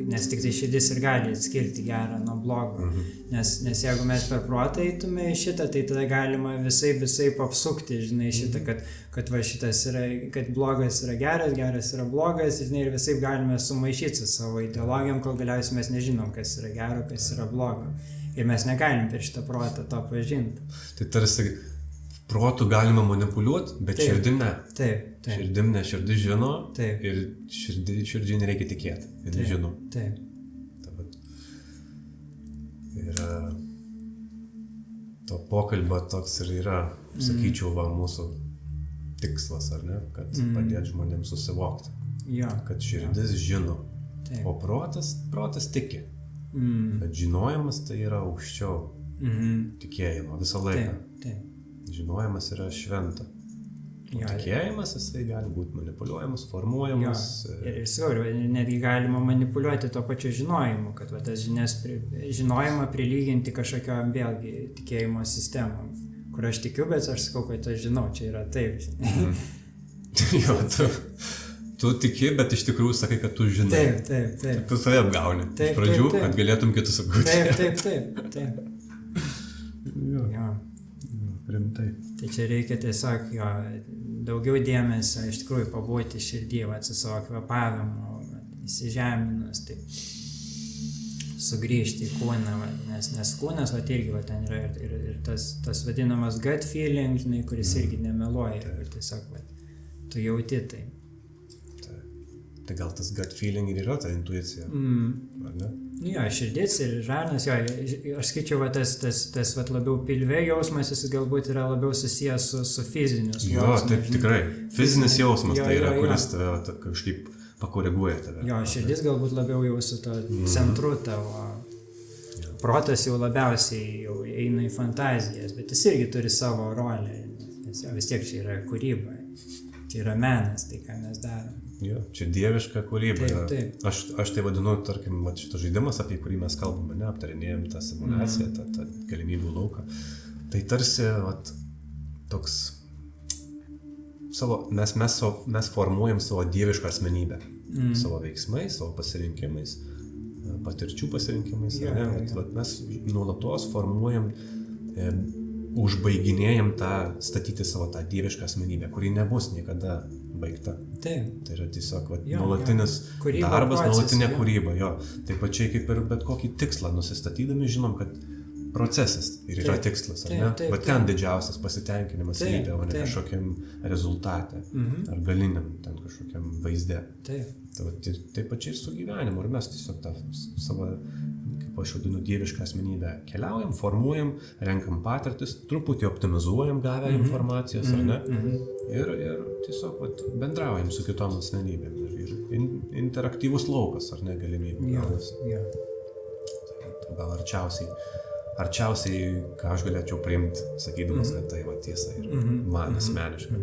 nes tik tai širdis ir gali atskirti gerą nuo blogo. Nes jeigu mes per protą eitume į šitą, tai tada galima visai apsukti, žinai, šitą, kad šitas yra, kad blogas yra geras, geras yra blogas, žinai, ir visai galime sumaišyti su savo ideologijom, kol galiausiai mes nežinom, kas yra gero, kas yra blogo. Ir mes negalim per šitą protą to pažinti. Tai tarsi protų galima manipuliuoti, bet širdim ne. Taip. Širdim ne, širdis žino ir širdžiai nereikia tikėti. Ir žino. Taip. Ir to pokalbio toks ir yra, sakyčiau, mūsų tikslas, ar ne? Kad padėti žmonėms susivokti. Kad širdis žino. O protas tiki. Bet žinojimas tai yra aukščiau tikėjimo visą laiką. Žinojimas yra šventa. O tikėjimas, jisai gali būti manipuliuojamas, formuojamas. Ir netgi galima manipuliuoti to pačiu žinojimu, kad tas žinojimą prilyginti kažkokiam vėlgi tikėjimo sistemom, kur aš tikiu, bet aš sakau, kad aš žinau, čia yra taip. Tu tiki, bet iš tikrųjų sakai, kad tu žinai. Taip. Tu save apgauni. Iš pradžių, kad galėtum kitus apgauti. Taip. Rimtai. Tai čia reikia tiesiog daugiau dėmesio, iš tikrųjų pabūti širdį, su savo kvėpavimu, įsižeminus, taip sugrįžti į kūną, nes kūnas irgi ten yra ir tas vadinamas gut feeling, žinai, kuris irgi nemeluoja ir tiesiog tu jauti tai. Tai gal tas gut feeling ir yra ta intuicija, ar ne? Širdis ir žarnas, aš skaičiau, tas labiau pilve jausmas, jis galbūt yra labiau susijęs su fiziniu sluoksniu. Taip, tikrai. Fizinis jausmas tai yra, kuris tave kažkaip pakoreguoja tave. Širdis galbūt labiau jau su to centru tavo. Protas jau labiausiai jau eina į fantazijas, bet jis irgi turi savo rolę, nes vis tiek čia yra kūryba, čia yra menas, tai ką mes darome. Čia dieviška kūryba. Taip. Aš tai vadinu, tarkim, šitas žaidimas, apie kurį mes kalbame, aptarinėjom tą simuliaciją, tą galimybių lauką. Tai tarsi toks mes formuojam savo dievišką asmenybę, savo veiksmais, savo pasirinkimais, patirčių pasirinkimais. Mes nuolatos formuojam užbaiginėjam statyti savo tą dievišką asmenybę, kuri nebus niekada baigta. Taip. Tai yra tiesiog nuolatinis Kūryba, darbas, nuolatinė jo. kūryba. Jo. Taip pačiai kaip ir bet kokį tikslą nusistatydami, žinom, kad procesas ir yra tikslas, ar ne? Va ten didžiausias pasitenkinimas lypia, o ne kažkokiam rezultate, ar galiniam ten kažkokiam vaizde. Taip pačiai ir su gyvenimu. Ir mes tiesiog tą savo, kaip aš vadinu, dievišką asmenybę keliaujam, formuojam, renkam patirtis, truputį optimizuojam gavę informacijos, ar ne? Ir tiesiog bendraujam su kitom asmenybėm. Ir interaktyvus laukas, ar ne, galimybė. Gal arčiausiai, ką aš galėčiau priimti, sakydamas, kad tai tiesa ir man asmeniškai.